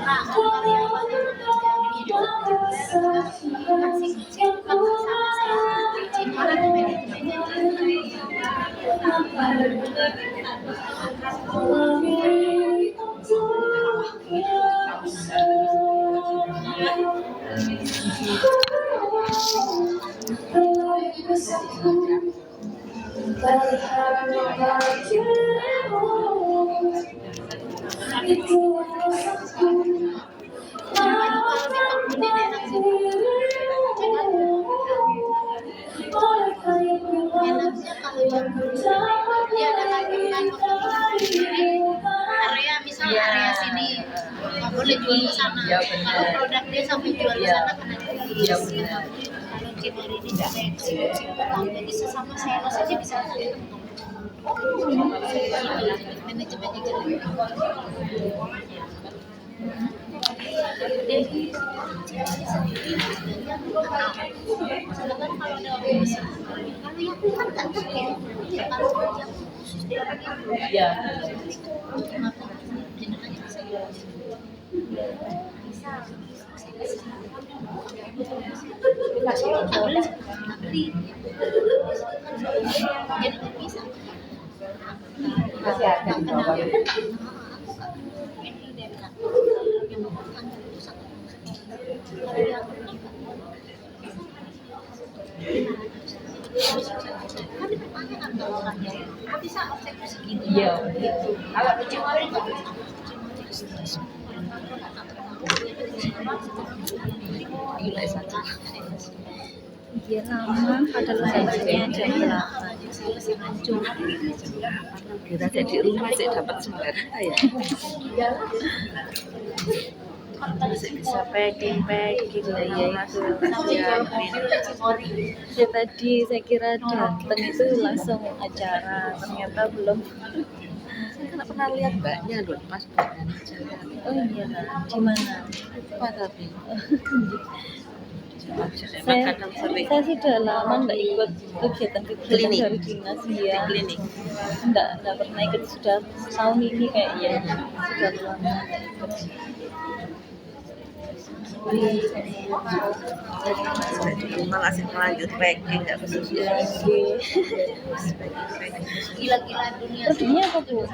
karyawan yang bekerja hidup masih kecil sama saya orang manajemennya enaknya kalau yang dia ada kandungan area misalnya area sini nggak boleh jual ke sana kalau produk dia sampai jual ke sana kena kalau Cibari ini nggak kayak kecil-kecil jadi sesama sales aja bisa manajemennya jelek sedangkan kalau ada orang besar kalau yang kan tak terkait kalau yang khusus di orang yang masih ada di bawah. Bisa omsetnya segitu. Iya. Kalau Cibari nggak bisa. Gila saja. Iya lama padahal janjinya jam 8. Kita jadi rumah sih dapat 9 ya. Masih bisa packing lah ya itu ya tadi saya kira datang itu langsung acara ternyata belum. Saya kan pernah lihat mbaknya loh pas dengan jalan. Oh iya di mana Lupa tapi saya sudah lama nggak ikut kegiatan dari dinas ya. Klinik. Nggak pernah ikut, sudah tahun ini kayaknya sudah lama nggak ikut. Masih melanjut packing nggak bersedia. Gila-gila dunia. Produknya apa tuh?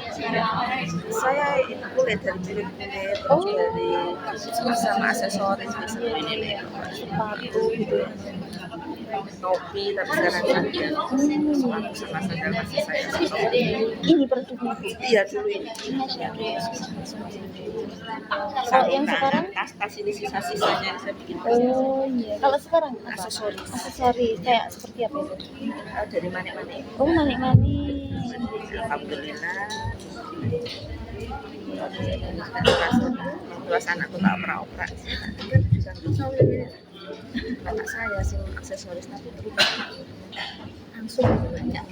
Saya itu kulit dari kulit, terus dari sama aksesoris ini Sepatu gitu ya. topi, tapi sekarang ada sepatu sama sandal masih saya. Ini produknya. Iya dulu ini. Kalau yang sekarang? Tas ini sisa-sisanya yang saya bikin. Oh iya. Kalau sekarang apa? Aksesoris Kayak seperti apa itu? Dari mana-mana. Oh manik-manik. Alhamdulillah. Terus anakku tak operasi. Anak saya sih aksesoris tapi berubah langsung banyak.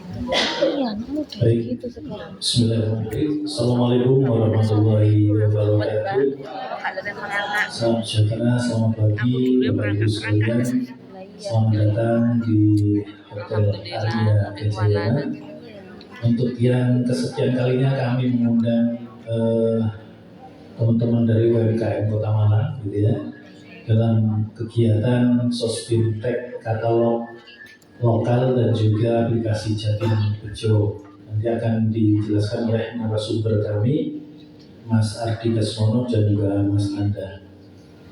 Iya, mudah gitu sekarang. Bismillahirrahmanirrahim. Assalamualaikum warahmatullahi wabarakatuh. Salam sejahtera, selamat pagi Bapak Ibu sekalian. Selamat datang di Hotel Arya Kejayaan. Untuk yang kesekian kalinya kami mengundang teman-teman dari UMKM Kota Malang, gitu ya, dalam kegiatan Sosfintech katalog lokal dan juga aplikasi Jatim Bejo. Nanti akan dijelaskan oleh narasumber kami, Mas Ardi Kasmono dan juga Mas Anda.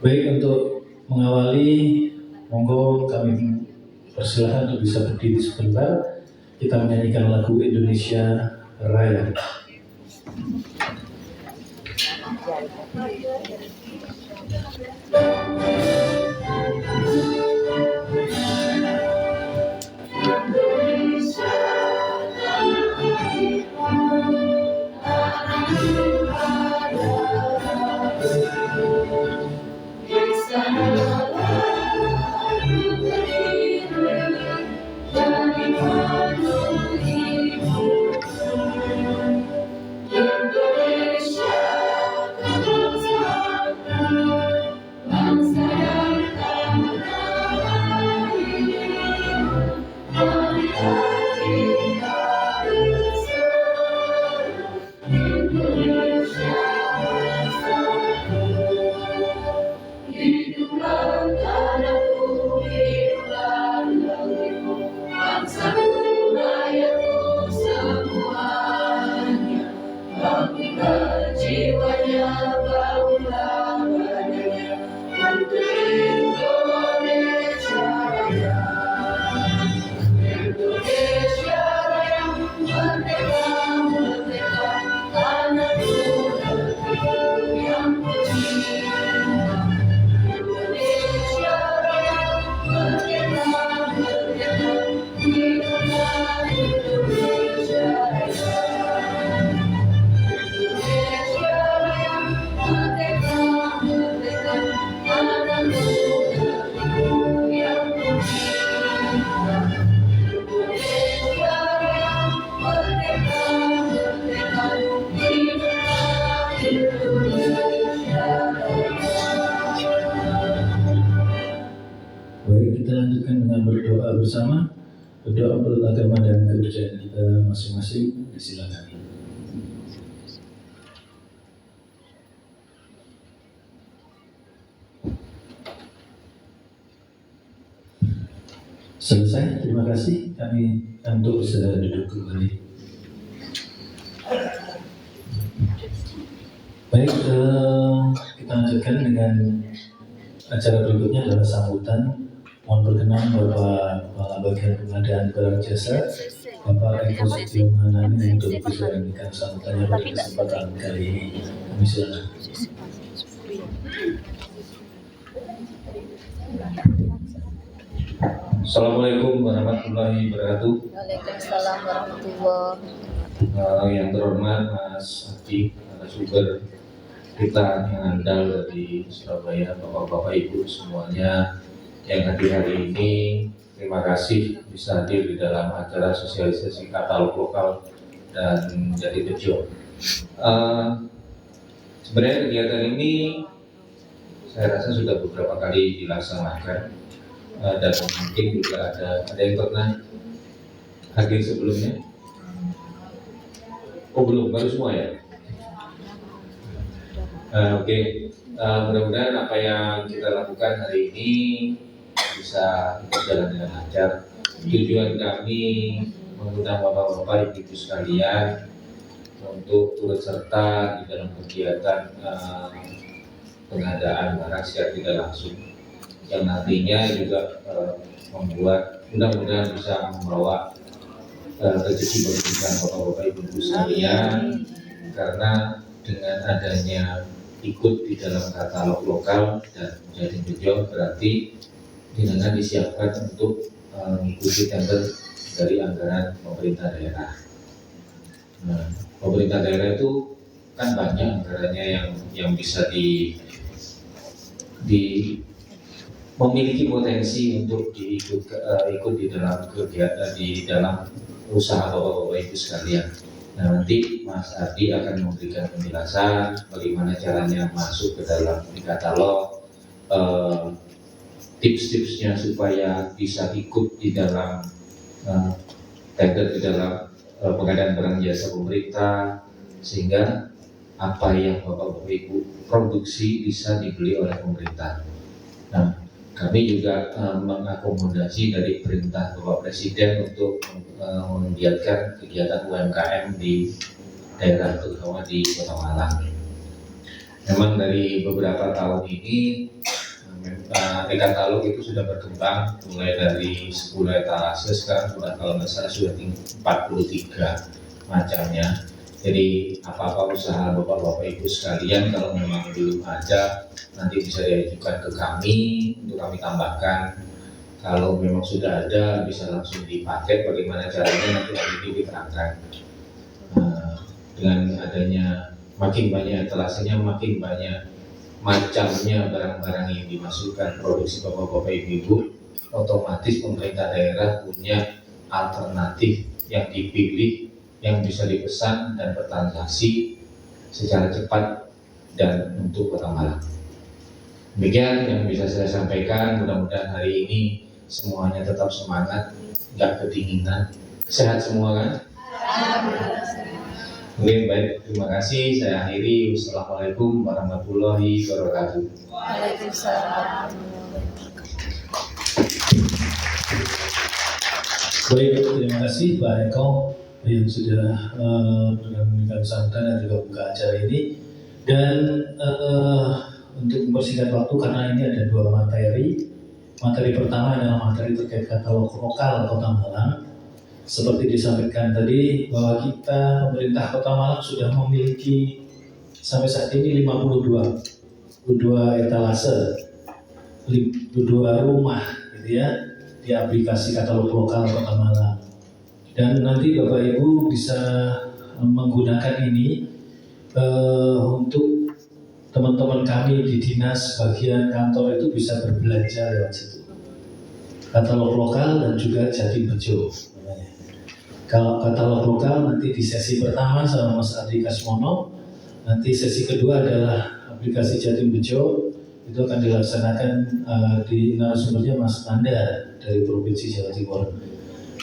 Baik, untuk mengawali, monggo kami persilahkan untuk bisa berdiri sebentar. Kita menyanyikan lagu Indonesia Raya. berdoa menurut agama dan kepercayaan kita masing-masing. Silakan. Selesai, terima kasih. Kami untuk bisa duduk kembali. Baik, kita lanjutkan dengan acara berikutnya adalah sambutan. Mohon berkenan Bapak Kepala Bagian Pengadaan Barang Jasa, Bapak Eko Setio Mahanani untuk bisa memberikan sambutannya pada kesempatan kali ini. Kami silakan. Assalamualaikum warahmatullahi wabarakatuh. Waalaikumsalam warahmatullahi. Yang terhormat Mas Adi, narasumber kita yang andal dari Surabaya, Bapak-bapak Ibu semuanya yang hadir hari ini. Terima kasih bisa hadir di dalam acara sosialisasi katalog lokal dan Jati Bejo. Sebenarnya kegiatan ini saya rasa sudah beberapa kali dilaksanakan. Dan mungkin juga ada yang pernah hadir sebelumnya. Oh belum, baru semua ya. Oke. Mudah-mudahan apa yang kita lakukan hari ini bisa berjalan dengan lancar. Tujuan kami mengundang bapak-bapak ibu sekalian untuk turut serta di dalam kegiatan pengadaan barang secara tidak langsung, yang nantinya juga membuat mudah-mudahan bisa membawa rezeki bagi kita bapak-bapak ibu sekalian, karena dengan adanya ikut di dalam katalog lokal dan Jati Bejo berarti dengan disiapkan untuk mengikuti tender dari anggaran pemerintah daerah. Nah, pemerintah daerah itu kan banyak anggarannya yang bisa memiliki potensi untuk ikut di dalam kegiatan, di dalam usaha bapak-bapak ibu sekalian. Nah, nanti Mas Adi akan memberikan penjelasan bagaimana caranya masuk ke dalam katalog, tips-tipsnya supaya bisa ikut di dalam tender, di dalam pengadaan barang jasa pemerintah, sehingga apa yang bapak-bapak ibu produksi bisa dibeli oleh pemerintah. Nah, kami juga mengakomodasi dari perintah Bapak Presiden untuk menggiatkan kegiatan UMKM di daerah, terutama di Kota Malang. Memang dari beberapa tahun ini katalog itu sudah berkembang, mulai dari 10 etalase, sekarang sudah kalau nggak salah sudah 43 macamnya. Jadi apa-apa usaha bapak-bapak ibu sekalian kalau memang belum ada, nanti bisa diajukan ke kami untuk kami tambahkan. Kalau memang sudah ada, bisa langsung dipakai. Bagaimana caranya nanti ini diterangkan. Dengan adanya makin banyak etalasenya, makin banyak macamnya barang-barang yang dimasukkan produksi bapak-bapak ibu, otomatis pemerintah daerah punya alternatif yang dipilih, yang bisa dipesan dan bertransaksi secara cepat dan untuk Kota Malang. Demikian yang bisa saya sampaikan. Mudah-mudahan hari ini semuanya tetap semangat, nggak kedinginan, sehat semua kan? Oke, baik, terima kasih. Saya akhiri. Wassalamualaikum warahmatullahi wabarakatuh. Waalaikumsalam. Baik, terima kasih Pak Eko yang sudah memberikan sambutan dan juga buka acara ini. Dan untuk mempersingkat waktu, karena ini ada dua materi. Materi pertama adalah materi terkait katalog lokal Kota Malang. Seperti disampaikan tadi bahwa kita pemerintah Kota Malang sudah memiliki sampai saat ini 52 etalase, 52 rumah gitu ya, di aplikasi katalog lokal Kota Malang. Dan nanti Bapak Ibu bisa menggunakan ini untuk teman-teman kami di dinas bagian kantor itu bisa berbelanja lewat situ. Katalog lokal dan juga Jati Bejo. Kalau katalog lokal nanti di sesi pertama sama Mas Adi Kasmono, nanti sesi kedua adalah aplikasi Jati Bejo, itu akan dilaksanakan di narasumbernya Mas Nanda dari Provinsi Jawa Timur.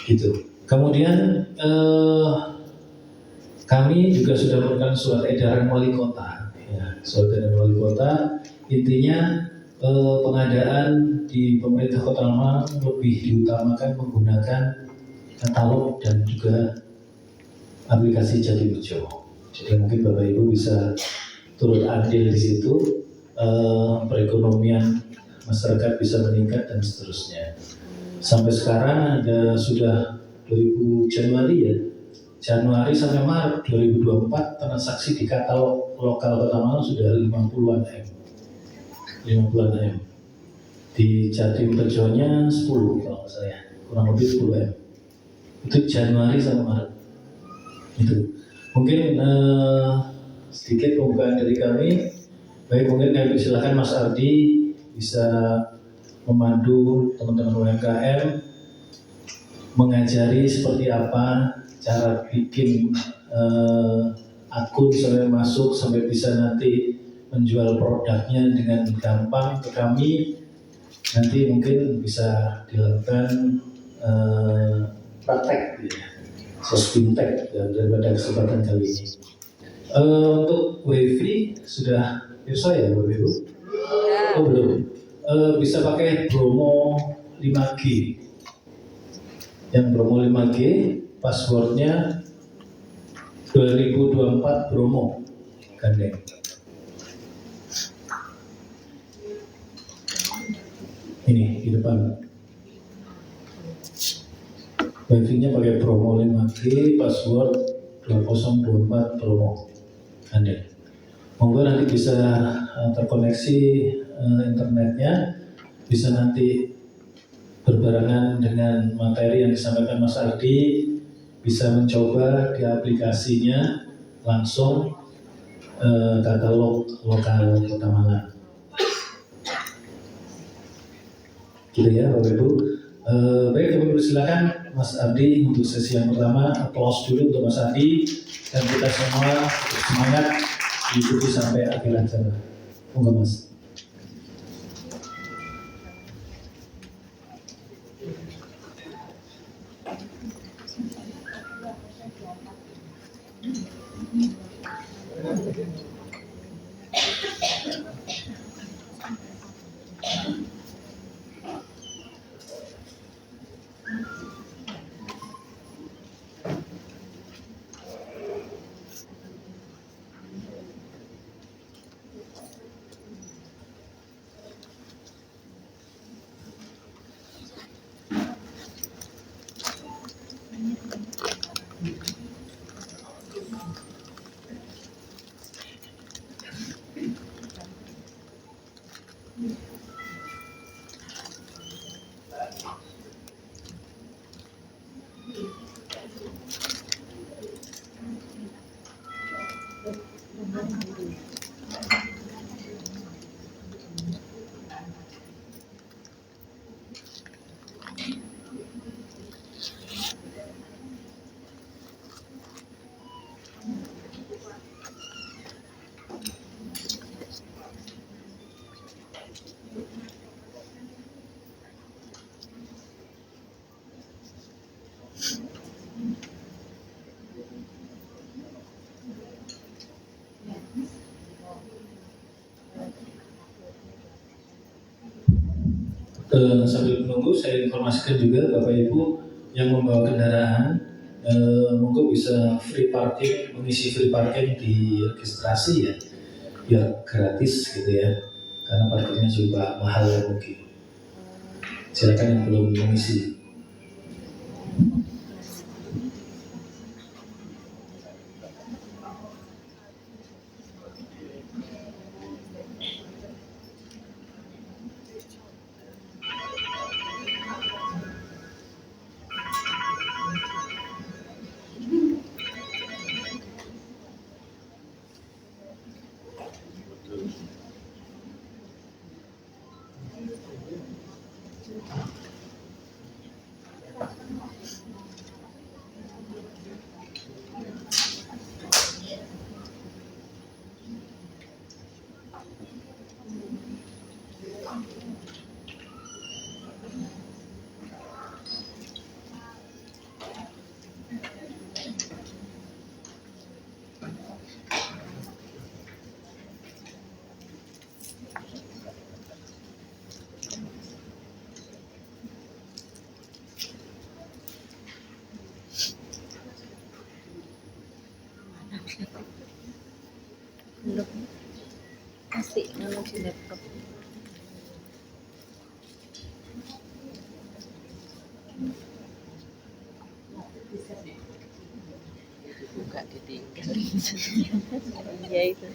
gitu. Kemudian kami juga sudah memberikan surat edaran wali kota, ya, surat edaran wali kota. Intinya pengadaan di pemerintah Kota Malang lebih diutamakan menggunakan katalog dan juga aplikasi Jati Bejo. Jadi mungkin Bapak Ibu bisa turut andil di situ, perekonomian masyarakat bisa meningkat dan seterusnya. Sampai sekarang ada sudah 2000 Januari ya, Januari sampai Maret 2024 transaksi di katalog lokal Kota Malang sudah 50-an M. 50-an M. Di Jatim Bejonya 10 kalau saya, kurang lebih 10 M. Itu Januari sampai Maret. Itu. Mungkin sedikit pembukaan dari kami. Baik, mungkin kami silakan Mas Ardi bisa memandu teman-teman UMKM, mengajari seperti apa cara bikin akun sampai masuk sampai bisa nanti menjual produknya dengan gampang ke kami. Nanti mungkin bisa dilakukan praktek ya, sospintek daripada kesempatan kali ini. Untuk WiFi sudah bisa ya Bapak Ibu? Oh belum. Bisa pakai Bromo 5G. Yang Bromo 5G passwordnya 2024 Bromo gandeng. Ini di depan. Wifi-nya pakai Bromo 5G, password 2024 Bromo gandeng. Monggo nanti bisa terkoneksi internetnya, bisa nanti berbarengan dengan materi yang disampaikan Mas Ardi, bisa mencoba di aplikasinya langsung katalog lokal Kota Malang. Gitu ya Bapak Ibu. Baik Bapak Ibu, silakan Mas Ardi untuk sesi yang pertama. Applause dulu untuk Mas Ardi dan kita semua semangat ikuti sampai akhir acara. Monggo Mas. Sambil menunggu, saya informasikan juga Bapak Ibu yang membawa kendaraan, monggo bisa free parking, mengisi free parking di registrasi ya, biar gratis gitu ya, karena parkirnya juga mahal ya mungkin. Silakan yang belum mengisi. Belum. Masih nemu di laptop. Buka ditinggal. Iya itu.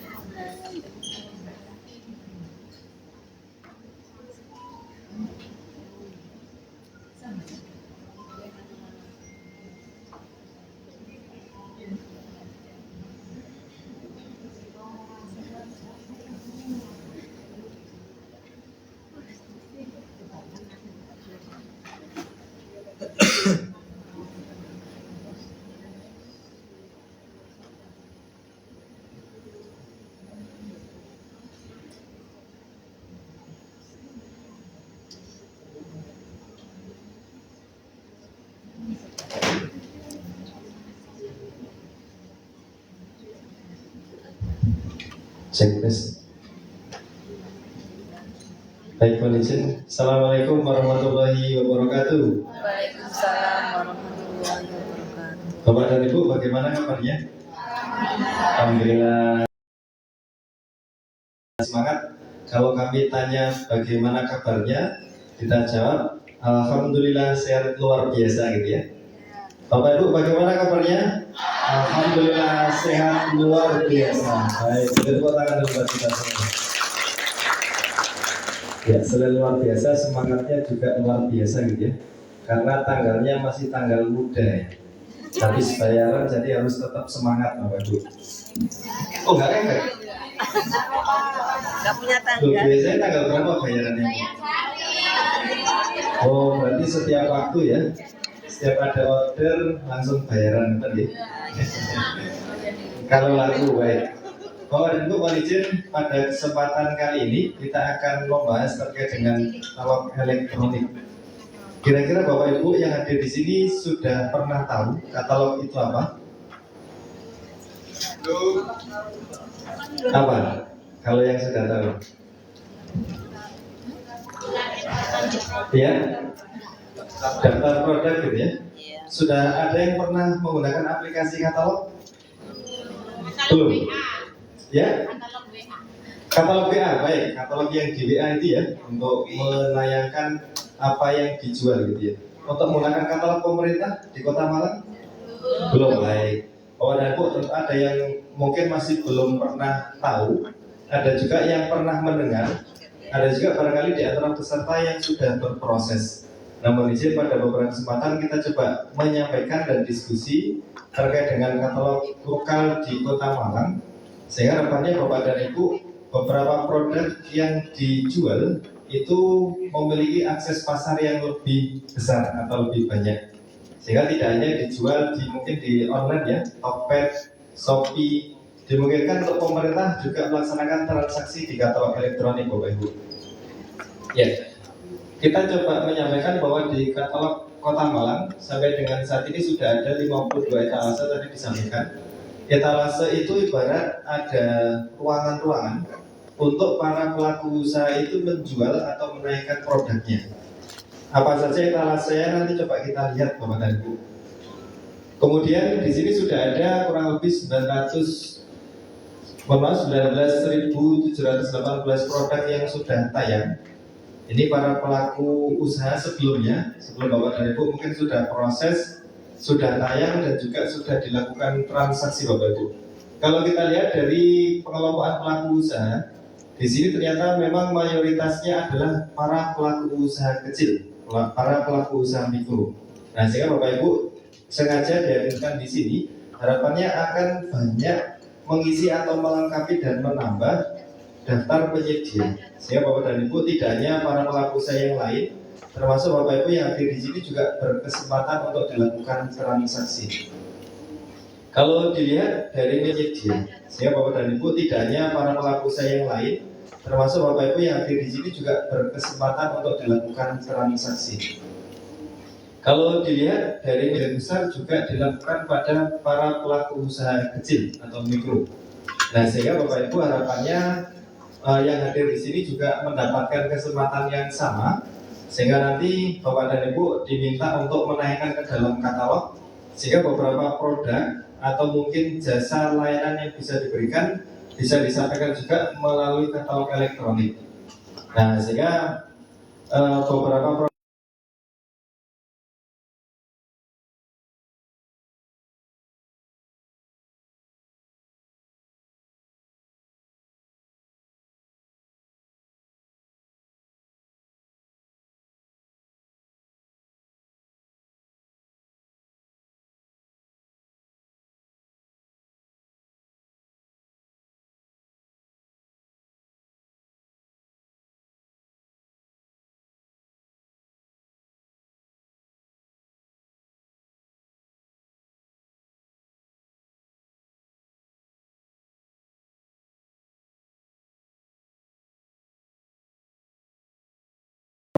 Cek tes. Baik, mohon izin. Assalamualaikum warahmatullahi wabarakatuh. Waalaikumsalam warahmatullahi wabarakatuh. Bapak dan Ibu, bagaimana kabarnya? Alhamdulillah. Semangat. Kalau kami tanya bagaimana kabarnya, kita jawab alhamdulillah sehat luar biasa gitu ya. Bapak Ibu, bagaimana kabarnya? Alhamdulillah sehat luar biasa. Baik, tepuk tangan dulu buat kita semua. Ya, selain luar biasa, semangatnya juga luar biasa gitu ya. Karena tanggalnya masih tanggal muda ya. Tapi bayaran jadi harus tetap semangat Bapak Ibu. Oh, enggak efek? Gak punya Loh, tanggal. biasanya tanggal berapa bayarannya? Oh, berarti setiap waktu ya. Setiap ada order langsung bayaran tadi. Kalau laku baik. Bapak dan Ibu, mohon izin pada kesempatan kali ini kita akan membahas terkait dengan katalog elektronik. Kira-kira Bapak Ibu yang hadir di sini sudah pernah tahu katalog itu apa? Apa? Kalau yang sudah tahu? Ya, daftar produk gitu ya. Iya. Sudah ada yang pernah menggunakan aplikasi katalog? Belum. Ya, katalog WA, baik. Katalog yang di WA itu ya, untuk menayangkan apa yang dijual gitu ya. Untuk menggunakan katalog pemerintah di Kota Malang? Belum, baik. Oh, dan Bu, tentu ada yang mungkin masih belum pernah tahu. Ada juga yang pernah mendengar. Ada juga barangkali di antara peserta yang sudah berproses. Namun izin pada beberapa kesempatan kita coba menyampaikan dan diskusi terkait dengan katalog lokal di Kota Malang, sehingga harapannya Bapak dan Ibu beberapa produk yang dijual itu memiliki akses pasar yang lebih besar atau lebih banyak, sehingga tidak hanya dijual mungkin di online ya, Tokped, Shopee. Dimungkinkan untuk pemerintah juga melaksanakan transaksi di katalog elektronik Bapak Ibu. Ya, kita coba menyampaikan bahwa di katalog Kota Malang sampai dengan saat ini sudah ada 52 etalase tadi disampaikan. Etalase itu ibarat ada ruangan-ruangan untuk para pelaku usaha itu menjual atau menaikkan produknya. Apa saja etalase nanti coba kita lihat Bapak dan Ibu. Kemudian di sini sudah ada kurang lebih 19.718 produk yang sudah tayang. Ini para pelaku usaha sebelum Bapak dan Ibu mungkin sudah proses, sudah tayang dan juga sudah dilakukan transaksi Bapak Ibu. Kalau kita lihat dari pengelompokan pelaku usaha, di sini ternyata memang mayoritasnya adalah para pelaku usaha kecil, para pelaku usaha mikro. Nah, sehingga Bapak Ibu sengaja dihadirkan di sini, harapannya akan banyak mengisi atau melengkapi dan menambah daftar penyedia, sehingga Bapak dan Ibu tidak hanya para pelaku usaha yang lain, termasuk Bapak Ibu yang hadir di sini juga berkesempatan untuk dilakukan transaksi. Kalau dilihat dari penyedia, sehingga Bapak dan Ibu tidak hanya para pelaku usaha yang lain, termasuk Bapak Ibu yang hadir di sini juga berkesempatan untuk dilakukan transaksi. Kalau dilihat dari nilai besar juga dilakukan pada para pelaku usaha kecil atau mikro. Nah, sehingga Bapak Ibu harapannya yang hadir di sini juga mendapatkan kesempatan yang sama, sehingga nanti Bapak dan Ibu diminta untuk menaikkan ke dalam katalog, sehingga beberapa produk atau mungkin jasa layanan yang bisa diberikan bisa disampaikan juga melalui katalog elektronik. Nah, sehingga beberapa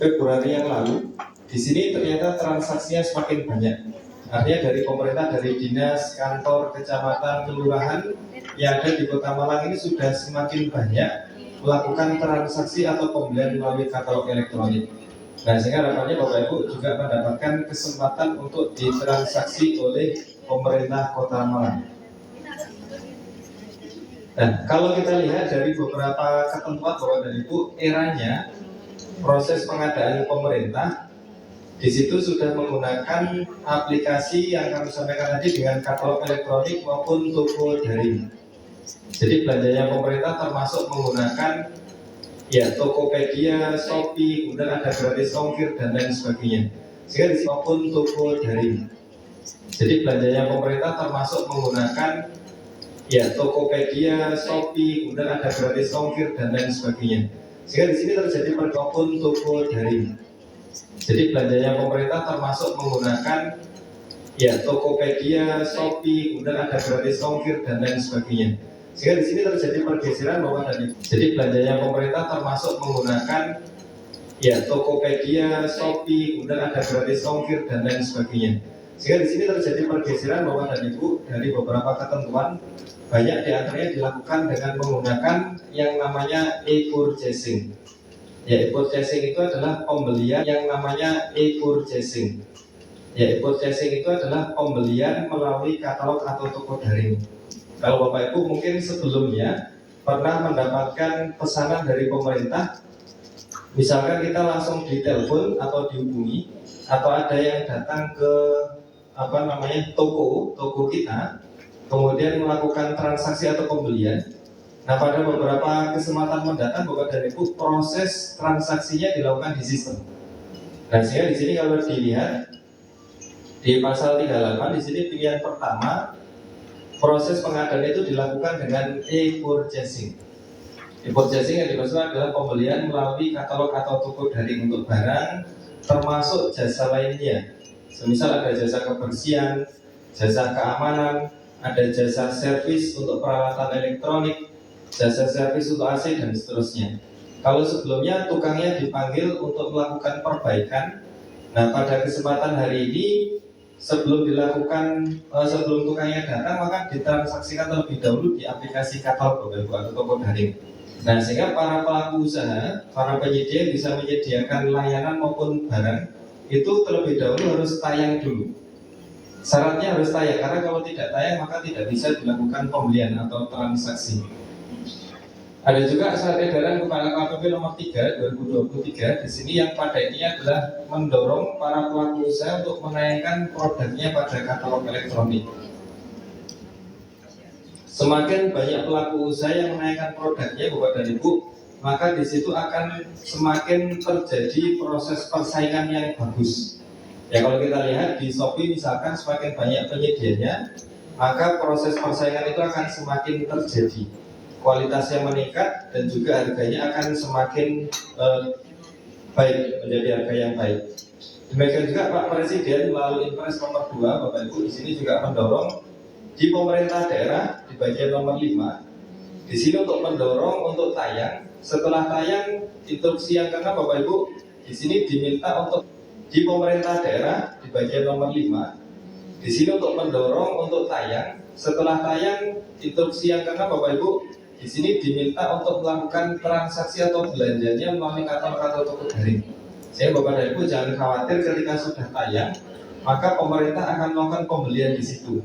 Februari yang lalu, di sini ternyata transaksinya semakin banyak. Artinya dari pemerintah, dari dinas, kantor, kecamatan, kelurahan yang ada di Kota Malang ini sudah semakin banyak melakukan transaksi atau pembelian melalui katalog elektronik. Nah, sehingga harapannya Bapak Ibu juga mendapatkan kesempatan untuk ditransaksi oleh pemerintah Kota Malang. Nah, kalau kita lihat dari beberapa ketentuan Bapak dan Ibu, eranya proses pengadaan pemerintah di situ sudah menggunakan aplikasi yang kami sampaikan tadi dengan katalog elektronik maupun toko daring. Jadi belanjanya pemerintah termasuk menggunakan ya Tokopedia, Shopee, kemudian ada gratis ongkir dan lain sebagainya. Sehingga di sini maupun toko daring. Jadi belanjanya pemerintah termasuk menggunakan ya Tokopedia, Shopee, kemudian ada gratis ongkir dan lain sebagainya. Sehingga di sini terjadi pergabungan toko daring. Jadi belanjanya pemerintah termasuk menggunakan ya Tokopedia, Shopee, kemudian ada gratis ongkir dan lain sebagainya. Sehingga di sini terjadi pergeseran bahwa tadi. Jadi belanjanya pemerintah termasuk menggunakan ya Tokopedia, Shopee, kemudian ada gratis ongkir dan lain sebagainya. Sehingga di sini terjadi pergeseran bahwa dan Ibu dari beberapa ketentuan banyak diantaranya dilakukan dengan menggunakan yang namanya e-purchasing. Ya, e-purchasing itu adalah pembelian yang namanya e-purchasing. Ya, e-purchasing itu adalah pembelian melalui katalog atau toko daring. Kalau Bapak Ibu mungkin sebelumnya pernah mendapatkan pesanan dari pemerintah, misalkan kita langsung ditelepon atau dihubungi, atau ada yang datang ke toko kita, kemudian melakukan transaksi atau pembelian. Nah, pada beberapa kesempatan mendatang Bapak dan Ibu, proses transaksinya dilakukan di sistem. Nah, sehingga di sini kalau dilihat di pasal 38 di sini pilihan pertama, proses pengadaan itu dilakukan dengan e-purchasing. E-purchasing yang dimaksud adalah pembelian melalui katalog atau toko daring untuk barang, termasuk jasa lainnya. Semisal ada jasa kebersihan, jasa keamanan, ada jasa servis untuk peralatan elektronik, jasa servis untuk AC dan seterusnya. Kalau sebelumnya tukangnya dipanggil untuk melakukan perbaikan, nah pada kesempatan hari ini sebelum tukangnya datang maka ditransaksikan terlebih dahulu di aplikasi katalog atau toko daring. Nah, sehingga para pelaku usaha, para penyedia bisa menyediakan layanan maupun barang itu terlebih dahulu harus tayang dulu. Syaratnya harus tayang, karena kalau tidak tayang maka tidak bisa dilakukan pembelian atau transaksi. Ada juga surat edaran Kepala KPP nomor 3 2023. Di sini yang pada ini adalah mendorong para pelaku usaha untuk menayangkan produknya pada katalog elektronik. Semakin banyak pelaku usaha yang menayangkan produknya Bapak dan Ibu, maka di situ akan semakin terjadi proses persaingan yang bagus. Ya, kalau kita lihat di Shopee misalkan semakin banyak penyedianya, maka proses persaingan itu akan semakin terjadi. Kualitasnya meningkat dan juga harganya akan semakin baik, menjadi harga yang baik. Demikian juga Pak Presiden melalui Impres nomor 2, Bapak Ibu di sini juga mendorong di pemerintah daerah di bagian nomor 5. Di sini untuk mendorong untuk tayang. Setelah tayang instruksi yang kena Bapak Ibu di sini diminta untuk di pemerintah daerah di bagian nomor 5. Di sini untuk mendorong untuk tayang. Setelah tayang instruksi yang kena Bapak Ibu di sini diminta untuk melakukan transaksi atau belanjanya melalui katalog atau toko daring. Sehingga Bapak dan Ibu jangan khawatir ketika sudah tayang, maka pemerintah akan melakukan pembelian di situ.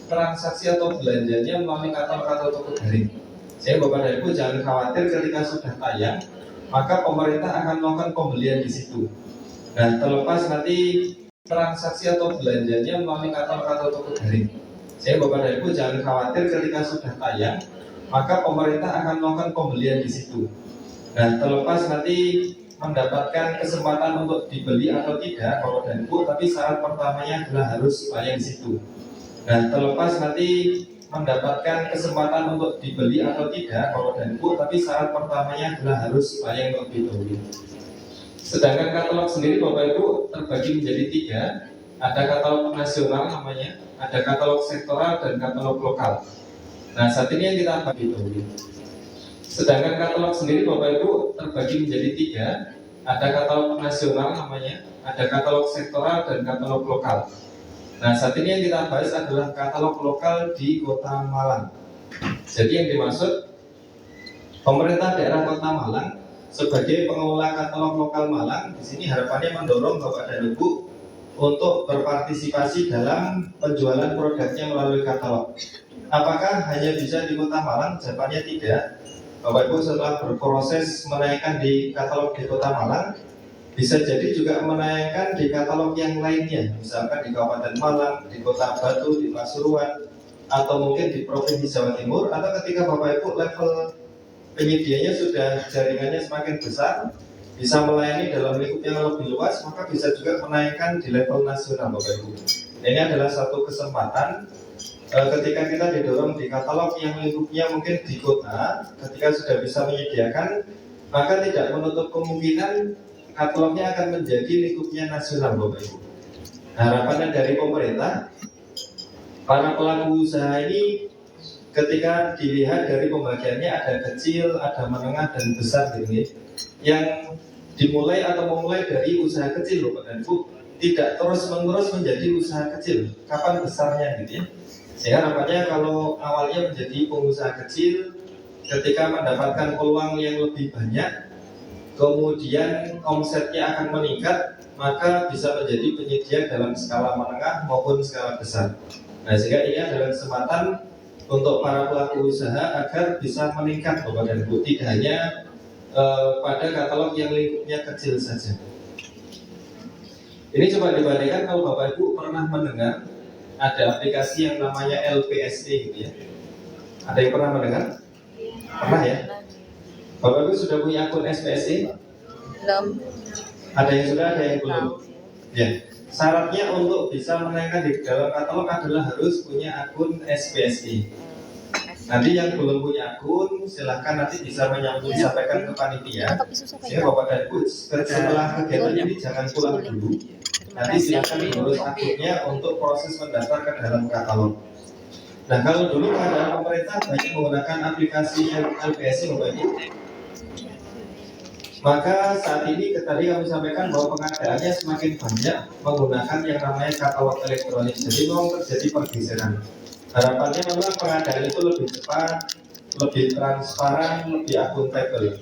Transaksi atau belanjanya melalui katalog atau toko daring. Sehingga Bapak dan Ibu jangan khawatir ketika sudah tayang, maka pemerintah akan melakukan pembelian di situ. Nah, terlepas nanti transaksi atau belanjanya melalui katalog atau toko daring. Sehingga Bapak dan Ibu jangan khawatir ketika sudah tayang, maka pemerintah akan melakukan pembelian di situ. Nah, terlepas nanti mendapatkan kesempatan untuk dibeli atau tidak, Bapak dan Ibu, tapi syarat pertamanya adalah harus bayar di situ. Nah, terlepas nanti mendapatkan kesempatan untuk dibeli atau tidak, Bapak dan Ibu, tapi syarat pertamanya adalah harus bayar lebih dahulu. Sedangkan katalog sendiri Bapak Ibu terbagi menjadi 3. Ada katalog nasional namanya, ada katalog sektoral dan katalog lokal. Nah, saat ini yang kita bagi dahulu. Sedangkan katalog sendiri Bapak Ibu terbagi menjadi 3. Ada katalog nasional namanya, ada katalog sektoral dan katalog lokal. Nah, saat ini yang kita bahas adalah katalog lokal di Kota Malang. Jadi yang dimaksud pemerintah daerah Kota Malang sebagai pengelola katalog lokal Malang, di sini harapannya mendorong Bapak dan Ibu untuk berpartisipasi dalam penjualan produknya melalui katalog. Apakah hanya bisa di Kota Malang? Jawabannya tidak. Bapak Ibu setelah berproses menaikkan di katalog di Kota Malang, bisa jadi juga menayangkan di katalog yang lainnya, misalkan di Kabupaten Malang, di Kota Batu, di Pasuruan, atau mungkin di Provinsi Jawa Timur, atau ketika Bapak Ibu level penyedianya sudah jaringannya semakin besar, bisa melayani dalam lingkup yang lebih luas, maka bisa juga menayangkan di level nasional Bapak Ibu. Ini adalah satu kesempatan ketika kita didorong di katalog yang lingkupnya mungkin di kota, ketika sudah bisa menyediakan, maka tidak menutup kemungkinan katalognya akan menjadi lingkupnya nasional Bapak Ibu. Harapannya dari pemerintah, para pelaku usaha ini ketika dilihat dari pembagiannya ada kecil, ada menengah dan besar gitu ya. Yang dimulai atau memulai dari usaha kecil Bapak dan Ibu, tidak terus-menerus menjadi usaha kecil. Kapan besarnya gitu ya. Sehingga harapannya kalau awalnya menjadi pengusaha kecil, ketika mendapatkan peluang yang lebih banyak, kemudian omsetnya akan meningkat, maka bisa menjadi penyedia dalam skala menengah maupun skala besar. Nah, sehingga ini adalah kesempatan untuk para pelaku usaha agar bisa meningkat Bapak dan Ibu, tidak hanya pada katalog yang lingkupnya kecil saja. Ini coba dibandingkan kalau Bapak Ibu pernah mendengar ada aplikasi yang namanya LPSE gitu ya. Ada yang pernah mendengar? Pernah ya? Bapak Ibu sudah punya akun SPSE? Belum. Ada yang sudah, ada yang belum. Ya. Syaratnya untuk bisa menaikkan di dalam katalog adalah harus punya akun SPSE. Nanti yang belum punya akun, silahkan nanti bisa sampaikan ke panitia. Sehingga Bapak dan Ibu setelah kegiatan ini jangan pulang dulu. Nanti silahkan diurus akunnya untuk proses mendaftar ke dalam katalog. Nah, kalau dulu ada pemerintah banyak menggunakan aplikasi LPSE Bapak Ibu, maka saat ini tadi kami sampaikan bahwa pengadaannya semakin banyak menggunakan yang namanya katalog elektronik. Jadi memang terjadi pergeseran. Harapannya memang pengadaan itu lebih cepat, lebih transparan, lebih akuntabel.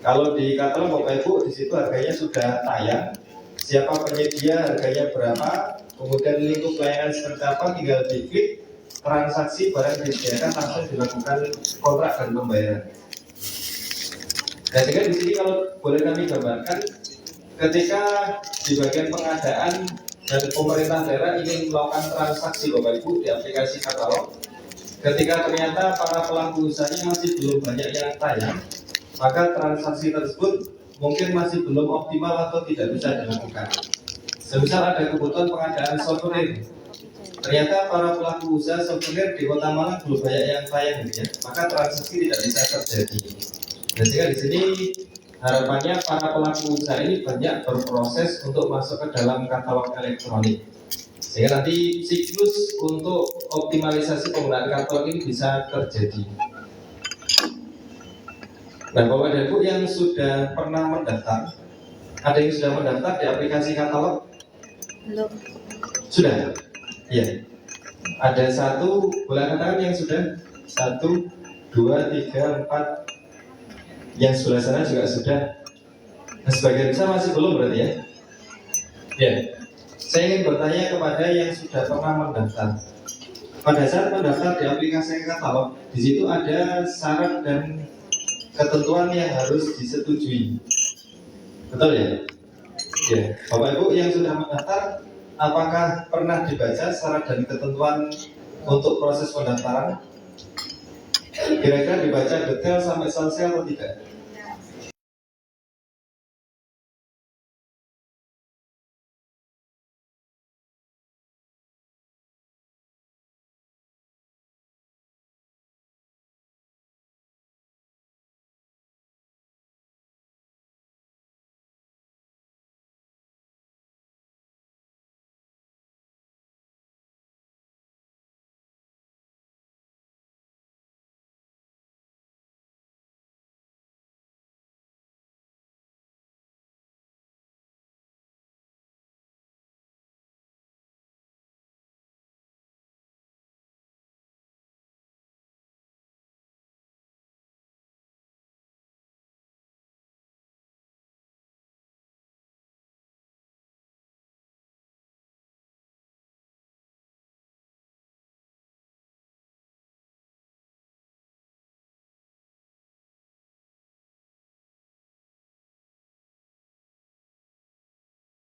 Kalau di katalog Bapak Ibu di situ harganya sudah tayang, siapa penyedia, harganya berapa, kemudian lingkup layanan seperti apa, tinggal diklik, transaksi barang disediakan langsung dilakukan kontrak dan pembayaran. Dan juga di sini kalau boleh kami gambarkan, ketika di bagian pengadaan dan pemerintah daerah ingin melakukan transaksi Bapak Ibu di aplikasi katalog, ketika ternyata para pelaku usahanya masih belum banyak yang tayang, maka transaksi tersebut mungkin masih belum optimal atau tidak bisa dilakukan. Semisal ada kebutuhan pengadaan souvenir, ternyata para pelaku usaha souvenir di Kota Malang belum banyak yang tayang, ya, maka transaksi tidak bisa terjadi. Dan sehingga di sini harapannya para pelaku usaha ini banyak berproses untuk masuk ke dalam katalog elektronik, sehingga nanti siklus untuk optimalisasi penggunaan katalog ini bisa terjadi. Nah, Bapak dan Ibu yang sudah pernah mendaftar, ada yang sudah mendaftar di aplikasi katalog? Belum. Sudah? Iya. Ada satu, boleh katakan yang sudah? 1, 2, 3, 4. Yang sebelah sana juga sudah. Nah, sebagian besar masih belum berarti ya? Ya. Saya ingin bertanya kepada yang sudah pernah mendaftar. pada saat mendaftar di aplikasi katalog, di situ ada syarat dan ketentuan yang harus disetujui. Betul ya? Ya, Bapak Ibu yang sudah mendaftar, apakah pernah dibaca syarat dan ketentuan untuk proses pendaftaran? Kira-kira dibaca detail sampai selesai atau tidak?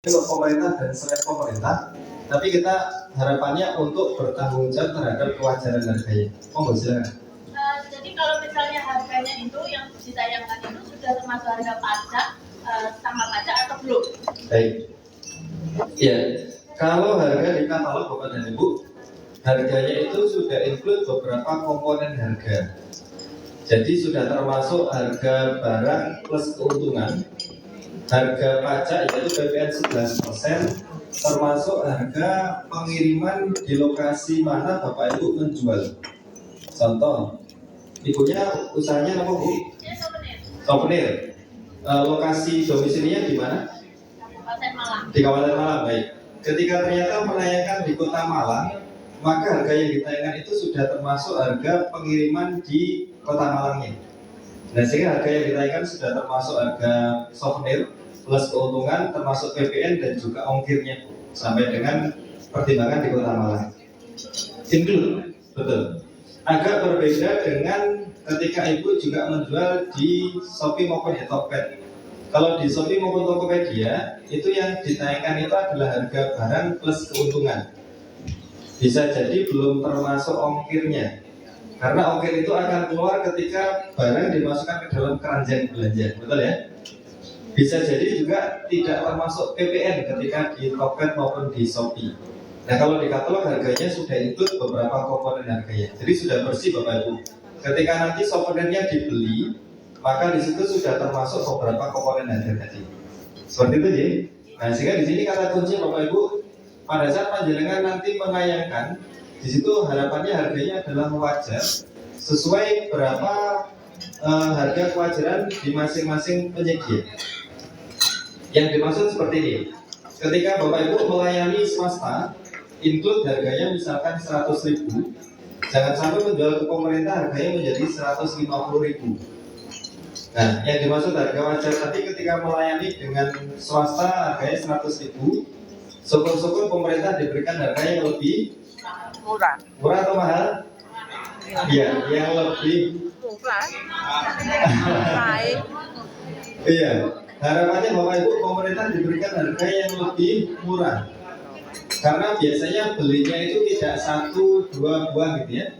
Untuk pemerintah dan selain pemerintah, tapi kita harapannya untuk bertanggung jawab terhadap kewajaran harganya. Monggo silakan. Jadi kalau misalnya harganya itu yang ditayangkan itu sudah termasuk harga pajak, sama pajak atau belum? Baik. Ya, kalau harga di katalog Bapak dan Ibu, harganya itu sudah include beberapa komponen harga. Jadi sudah termasuk harga barang plus keuntungan, harga pajak yaitu PPN 11%, termasuk harga pengiriman di lokasi mana Bapak Ibu menjual. Contoh, ibunya usahanya apa Bu? Ya, souvenir. Souvenir. Lokasi domisilinya di mana? Kabupaten Malang. Di Kabupaten Malang, baik. Ketika ternyata menayangkan di Kota Malang, maka harga yang ditayangkan itu sudah termasuk harga pengiriman di Kota Malangnya. Nah, sehingga harga yang ditayangkan sudah termasuk harga souvenir plus keuntungan, termasuk PPN dan juga ongkirnya sampai dengan pertimbangan di Kota Malang. Include, betul. Agak berbeda dengan ketika Ibu juga menjual di Shopee maupun di Tokped. Kalau di Shopee maupun Tokopedia, itu yang ditayangkan itu adalah harga barang plus keuntungan. Bisa jadi belum termasuk ongkirnya, karena ongkir itu akan keluar ketika barang dimasukkan ke dalam keranjang belanja, betul ya? Bisa jadi juga tidak termasuk PPN ketika di Tokped maupun di Shopee. Nah, kalau di katalog harganya sudah include beberapa komponen harganya. Jadi sudah bersih Bapak Ibu. Ketika nanti souvenirnya dibeli, maka di situ sudah termasuk beberapa komponen harga tadi. Seperti itu ya. Nah, sehingga di sini kata kunci Bapak Ibu, pada saat panjenengan nanti menayangkan, di situ harapannya harganya adalah wajar sesuai berapa harga kewajaran di masing-masing penyedia. Yang dimaksud seperti ini. Ketika Bapak Ibu melayani swasta, include harganya misalkan 100.000, jangan sampai menjual ke pemerintah harganya menjadi 150.000. Nah, yang dimaksud harga wajar tadi ketika melayani dengan swasta harganya 100.000, syukur-syukur pemerintah diberikan harga yang lebih Murah. murah atau mahal? Iya, yang lebih Murah. Baik. iya. Harapannya Bapak Ibu pemerintah diberikan harga yang lebih murah. Karena biasanya belinya itu tidak 1-2 buah gitu ya.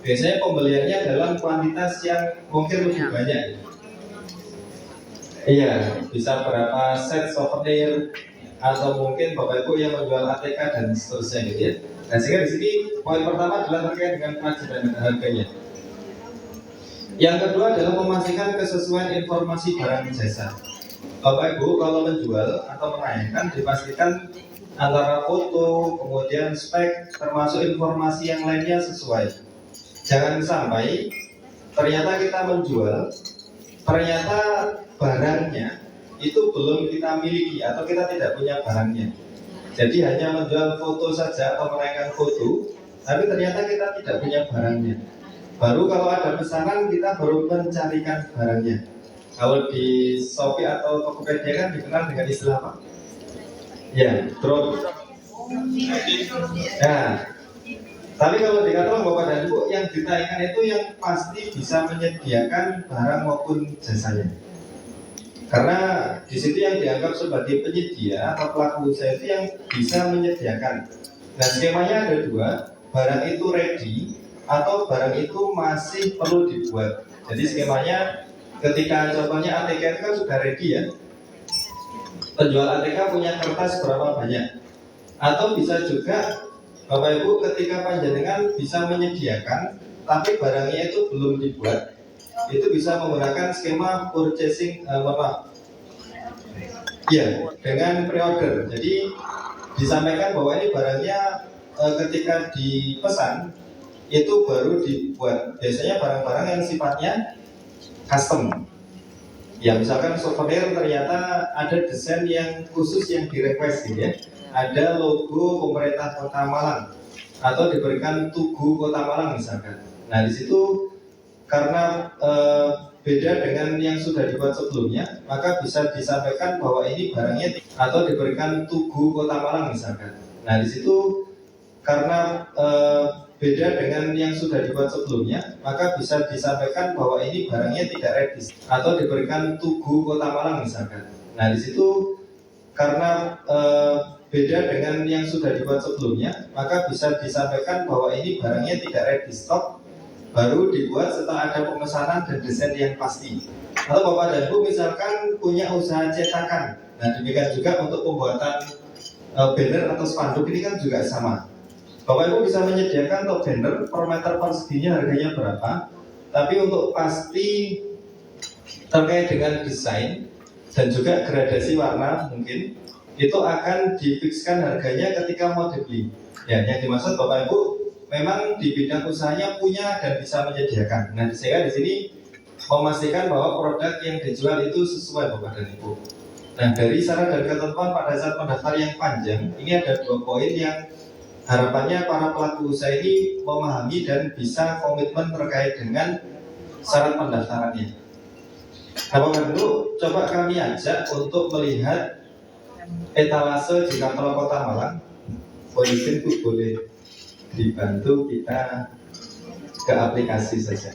Biasanya pembeliannya dalam kuantitas yang mungkin lebih banyak. Iya, bisa berapa set souvenir atau mungkin Bapak Ibu yang menjual ATK dan seterusnya gitu ya. Nah, sehingga di sini poin pertama adalah terkait dengan kewajaran harganya. Yang kedua adalah memastikan kesesuaian informasi barang jasa. Bapak Ibu kalau menjual atau menayangkan dipastikan antara foto, kemudian spek, termasuk informasi yang lainnya sesuai. Jangan sampai ternyata kita menjual, ternyata barangnya itu belum kita miliki atau kita tidak punya barangnya. Jadi hanya menjual foto saja atau menayangkan foto, tapi ternyata kita tidak punya barangnya. Baru kalau ada pesanan kita baru mencarikan barangnya. Kalau di Shopee atau Tokopedia kan dikenal dengan istilah apa? Ya, drop. Nah, Tapi kalau di katalog Bapak dan Ibu yang ditayangkan itu yang pasti bisa menyediakan barang maupun jasanya. Karena di situ yang dianggap sebagai penyedia atau pelaku usaha itu yang bisa menyediakan. Nah, skemanya ada dua, barang itu ready atau barang itu masih perlu dibuat. Jadi skemanya ketika contohnya ATK itu kan sudah ready ya. Penjual ATK punya kertas berapa banyak. Atau bisa juga Bapak Ibu ketika panjenengan bisa menyediakan tapi barangnya itu belum dibuat, itu bisa menggunakan skema purchasing dengan pre-order. Jadi disampaikan bahwa ini barangnya ketika dipesan itu baru dibuat. Biasanya barang-barang yang sifatnya custom. Ya misalkan souvenir ternyata ada desain yang khusus yang di-request gitu ya. Ada logo pemerintah Kota Malang atau diberikan tugu Kota Malang misalkan. Nah di situ karena beda dengan yang sudah dibuat sebelumnya, maka bisa disampaikan bahwa ini barangnya atau diberikan tugu Kota Malang misalkan. Nah di situ karena beda dengan yang sudah dibuat sebelumnya, maka bisa disampaikan bahwa ini barangnya tidak ready atau diberikan tugu Kota Malang misalkan. Nah di situ karena beda dengan yang sudah dibuat sebelumnya, maka bisa disampaikan bahwa ini barangnya tidak ready stock, baru dibuat setelah ada pemesanan dan desain yang pasti. Atau Bapak dan Ibu misalkan punya usaha cetakan, nah demikian juga untuk pembuatan banner atau spanduk ini kan juga sama. Bapak Ibu bisa menyediakan untuk banner per meter perseginya harganya berapa, tapi untuk pasti terkait dengan desain dan juga gradasi warna mungkin itu akan difikskan harganya ketika mau dibeli. Ya, yang dimaksud Bapak Ibu memang di bidang usahanya punya dan bisa menyediakan. Nah, saya di sini memastikan bahwa produk yang dijual itu sesuai Bapak dan Ibu. Nah, dari syarat dan ketentuan pada saat pendaftar yang panjang, ini ada 2 poin yang harapannya para pelaku usaha ini memahami dan bisa komitmen terkait dengan syarat pendaftarannya. Nah, Bapak Ibu, coba kami ajak untuk melihat etalase di kantor Kota Malang. Polisi itu boleh dibantu kita ke aplikasi saja.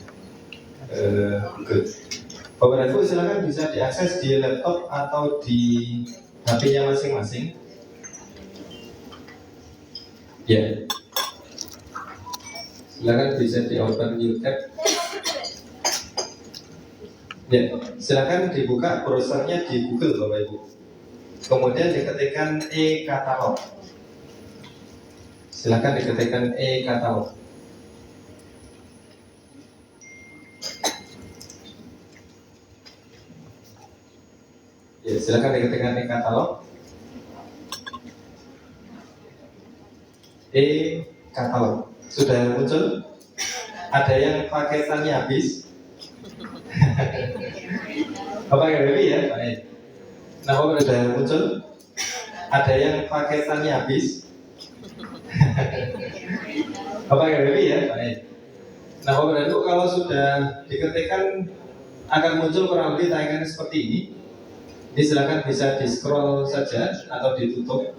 Good. Bapak dan Ibu silakan bisa diakses di laptop atau di HP-nya masing-masing. Ya. Silakan bisa di open new tab. Ya, silakan dibuka browsernya di Google Bapak Ibu. Kemudian diketikkan e-katalog. Silakan diketikkan e-katalog. Ya, silakan diketikkan e-katalog. E-katalog. Sudah muncul? Ada yang paketannya habis? Bapak nggak ya? Baik. Nah, Bapak sudah muncul? Ada yang paketannya habis? Bapak nggak ya? Baik. Nah, Bapak dan Ibu kalau sudah diketikkan akan muncul kurang lebih tayangan seperti ini. Ini silakan bisa di scroll saja atau ditutup.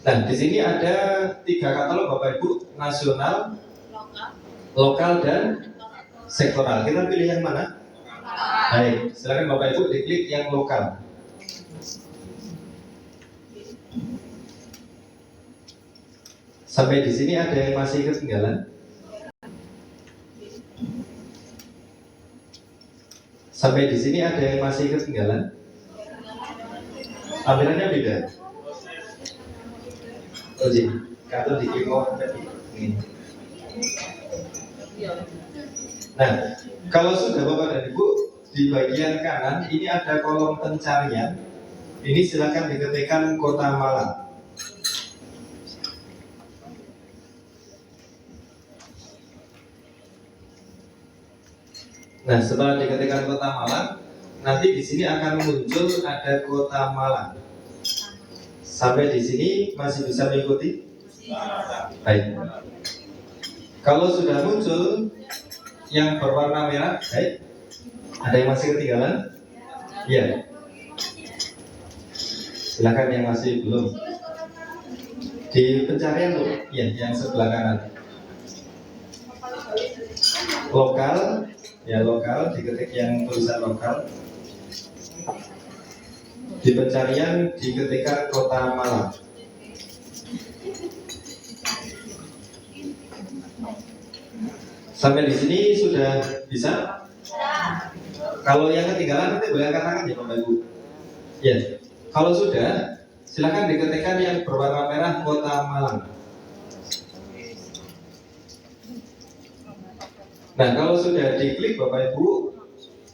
Nah, di sini ada 3 katalog Bapak Ibu, nasional, lokal dan sektoral. Kita pilih yang mana? Baik, silakan Bapak Ibu diklik yang lokal. Sampai di sini ada yang masih ketinggalan? Sampai di sini ada yang masih ketinggalan? Tampilannya beda. Oh jadi, kalau di keyboard ini. Nah, kalau sudah Bapak dan Ibu di bagian kanan ini ada kolom pencarian. Ini silakan diketikkan Kota Malang. Nah, setelah diketikkan Kota Malang, nanti di sini akan muncul ada Kota Malang. Sampai di sini masih bisa mengikuti? Baik. Kalau sudah muncul yang berwarna merah, baik. Ada yang masih ketinggalan? Iya. Silakan yang masih belum. Di pencarian tuh, ya, yang sebelah kanan. Lokal, ya lokal, diketik yang tulisan lokal. Di pencarian diketikkan Kota Malang. Sampai di sini sudah bisa? Kalau yang ketinggalan nanti boleh angkat tangan ya Bapak Ibu. Ya, kalau sudah silakan diketikkan yang berwarna merah Kota Malang. Nah, kalau sudah diklik Bapak Ibu,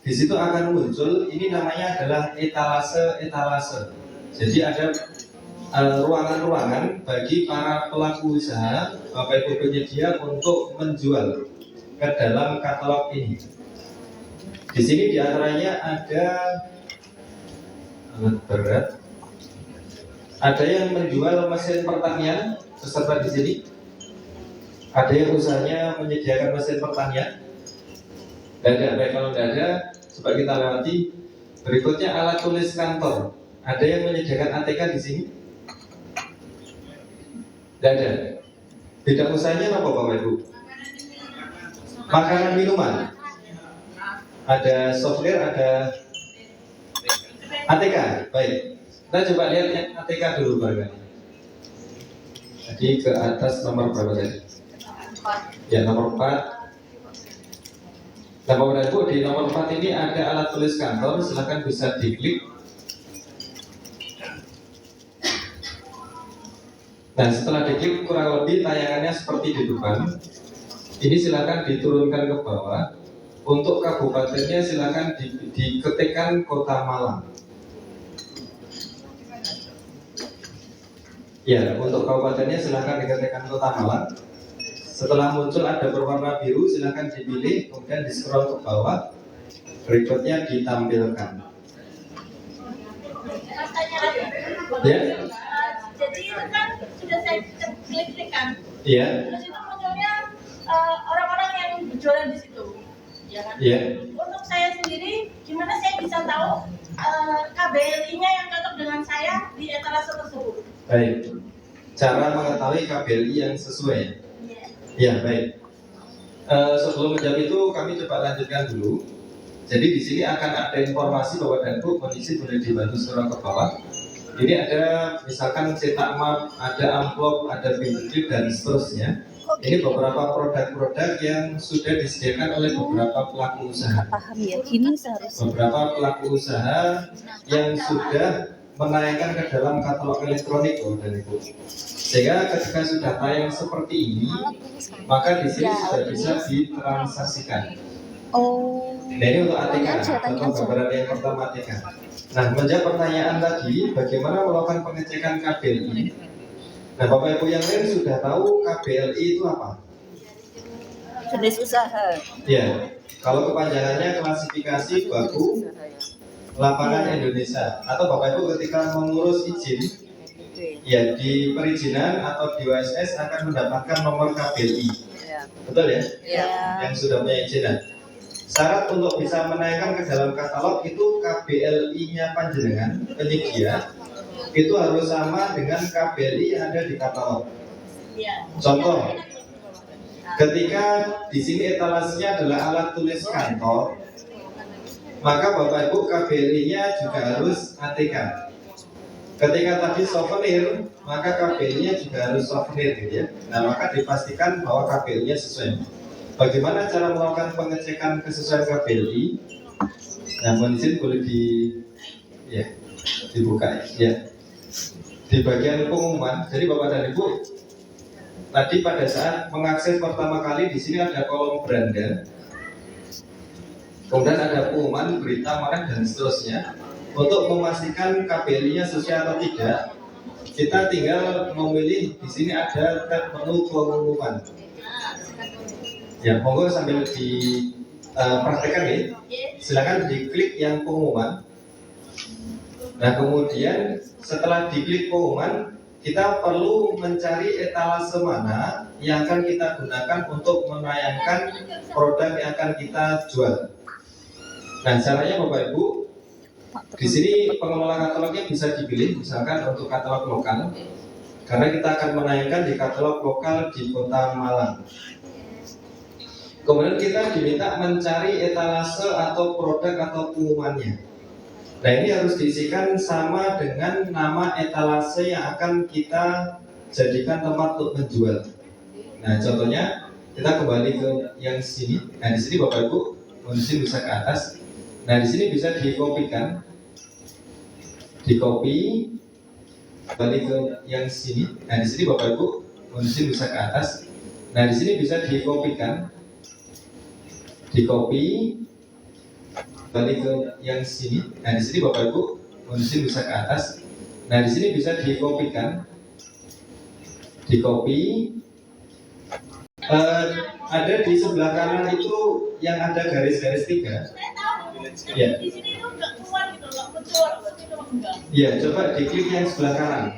di situ akan muncul, ini namanya adalah etalase. Jadi ada ruangan-ruangan bagi para pelaku usaha, Bapak Ibu penyedia untuk menjual ke dalam katalog ini. Di sini diantaranya ada alat berat, ada yang menjual mesin pertanian beserta di sini. Ada yang usahanya menyediakan mesin pertanian. Dan baik kalau tidak ada, coba kita lewati. Berikutnya alat tulis kantor. Ada yang menyediakan ATK di sini? Tidak ada. Bidang usahanya apa Bapak Ibu? Makanan minuman. Ada software, ada ATK. Baik. Kita coba lihat yang ATK dulu barangkali. Jadi ke atas nomor berapa tadi? Ya, nomor 4. Nah, Bapak Ibu, di nomor 4 ini ada alat tulis kantor, silahkan bisa diklik. Nah, setelah diklik kurang lebih tayangannya seperti di depan. Ini silahkan diturunkan ke bawah. Untuk kabupatennya silahkan diketikkan Kota Malang. Ya, untuk kabupatennya silahkan diketikkan Kota Malang. Setelah muncul ada berwarna biru, silahkan dipilih, kemudian di scroll ke bawah. Berikutnya ditampilkan. Mas tanya lagi. Ya. Jadi itu kan sudah saya klik-klikkan. Iya. Terus itu munculnya orang-orang yang berjualan di situ. Ya kan? Iya. Untuk saya sendiri, gimana saya bisa tahu KBLI-nya yang cocok dengan saya di etalase tersebut? Baik. Cara mengetahui KBLI yang sesuai. Ya, baik. Sebelum menjawab itu kami coba lanjutkan dulu. Jadi di sini akan ada informasi bahwa dan Bu, kondisi boleh dibantu scroll ke bawah. Ini ada misalkan cetak map, ada amplop, ada pintu klip dan seterusnya. Ini beberapa produk-produk yang sudah disediakan oleh beberapa pelaku usaha. Paham ya, gini seharusnya. Beberapa pelaku usaha yang sudah menaikkan ke dalam katalog elektronik loh dan Ibu. Sehingga ketika sudah tayang seperti ini, maka di sini sudah bisa ditransaksikan. Oh. Nah, ini untuk ATK atau gambaran yang pertama ATK. Nah, menjawab pertanyaan tadi, bagaimana melakukan pengecekan KBLI? Nah, Bapak Ibu yang lain sudah tahu KBLI itu apa? Jenis usaha. Ya, kalau kepanjangannya klasifikasi baku lapangan Indonesia. Atau Bapak Ibu ketika mengurus izin, ya di perizinan atau di WSS akan mendapatkan nomor KBLI. Betul ya? Ya. Yang sudah punya izin. Nah, syarat untuk bisa menaikkan ke dalam katalog itu KBLI-nya panjenengan penyedia itu harus sama dengan KBLI yang ada di katalog. Contoh, ketika di sini etalasenya adalah alat tulis kantor, maka Bapak Ibu KBLI-nya juga harus ATK. Ketika tadi souvenir, maka KBLI-nya juga harus souvenir, gitu ya. Nah, maka dipastikan bahwa KBLI-nya sesuai. Bagaimana cara melakukan pengecekan kesesuaian KBLI? Nah, mohon izin boleh dibuka ya. Di bagian pengumuman, jadi Bapak dan Ibu, tadi pada saat mengakses pertama kali di sini ada kolom beranda, kemudian ada pengumuman, berita, mana dan seterusnya. Untuk memastikan KBLI-nya sesuai atau tidak, kita tinggal memilih di sini ada tab menu pengumuman. Ya, monggo sambil dipraktekkan ya. Silakan diklik yang pengumuman. Nah, kemudian setelah diklik pengumuman, kita perlu mencari etalase mana yang akan kita gunakan untuk menayangkan produk yang akan kita jual. Nah, caranya Bapak Ibu, di sini pengelola katalognya bisa dipilih, misalkan untuk katalog lokal, karena kita akan menaikkan di katalog lokal di Kota Malang. Kemudian kita diminta mencari etalase atau produk atau pengumumannya. Nah, ini harus diisikan sama dengan nama etalase yang akan kita jadikan tempat untuk menjual. Nah, contohnya kita kembali ke yang sini. Nah, di sini Bapak Ibu kondisi bisa ke atas. Nah, di sini bisa dikopikan, dikopi, kembali ke yang sini. Nah, di sini Bapak Ibu kondisi bisa ke atas. Nah, di sini bisa dikopikan, dikopi, kembali ke yang sini. Nah, di sini Bapak Ibu kondisi bisa ke atas. Nah, di sini bisa dikopikan, dikopi. Ada di sebelah kanan itu yang ada garis-garis 3. Saya tahu. Ya. Di sini itu nggak keluar gitu, nggak muncul. Itu enggak. Ya, coba diklik yang sebelah kanan.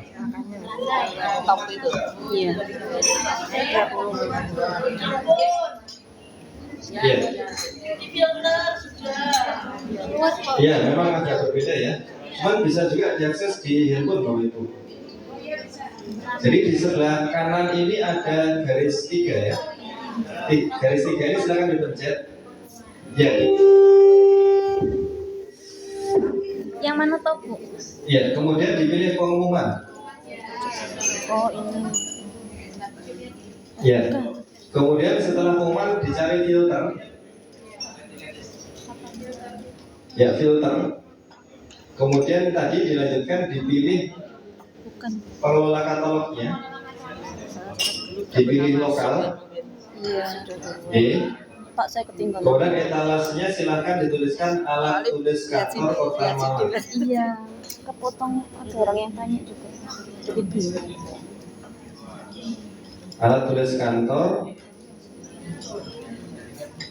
Top itu. Iya. Ampun. Ya. Di filter sudah. Ya, memang agak berbeda ya. Cuman bisa juga diakses di handphone Bapak Ibu. Jadi di sebelah kanan ini ada garis 3 ya. Garis 3 ini silakan dipencet. Ya. Yang mana top, Bu? Ya, kemudian dipilih pengumuman. Oh, ini. Ya. Kemudian setelah pengumuman dicari filter. Ya, filter. Kemudian tadi dilanjutkan dipilih Bukan. pengelola katalognya. Dipilih lokal. Iya. Pak, saya ketinggalan. Kemudian etalasenya silakan dituliskan alat tulis kantor Kota Malang. Iya. Kepotong ada orang yang tanya juga. Jadi bingung. Alat tulis kantor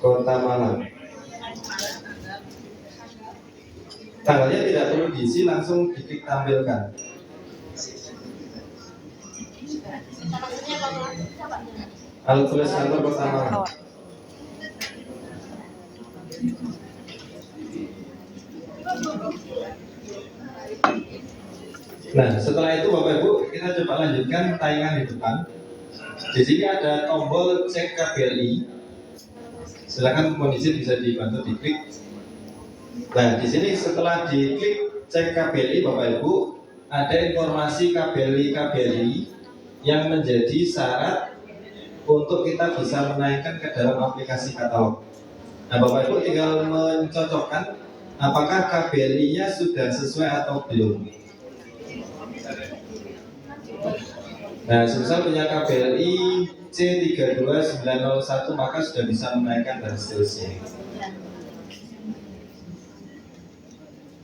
Kota Malang. Tanggalnya tidak perlu diisi, langsung diklik tampilkan. Alat tulis kantor Kota Malang. Nah, setelah itu Bapak Ibu kita coba lanjutkan tayangan di depan. Di sini ada tombol cek KBLI. Silakan kondisi bisa dibantu diklik. Nah, di sini setelah diklik cek KBLI Bapak Ibu, ada informasi KBLI yang menjadi syarat untuk kita bisa menaikkan ke dalam aplikasi katalog. Nah, Bapak Ibu tinggal mencocokkan apakah KBLI-nya sudah sesuai atau belum. Nah, semisal punya KBLI C32901 maka sudah bisa menaikkan dan seterusnya.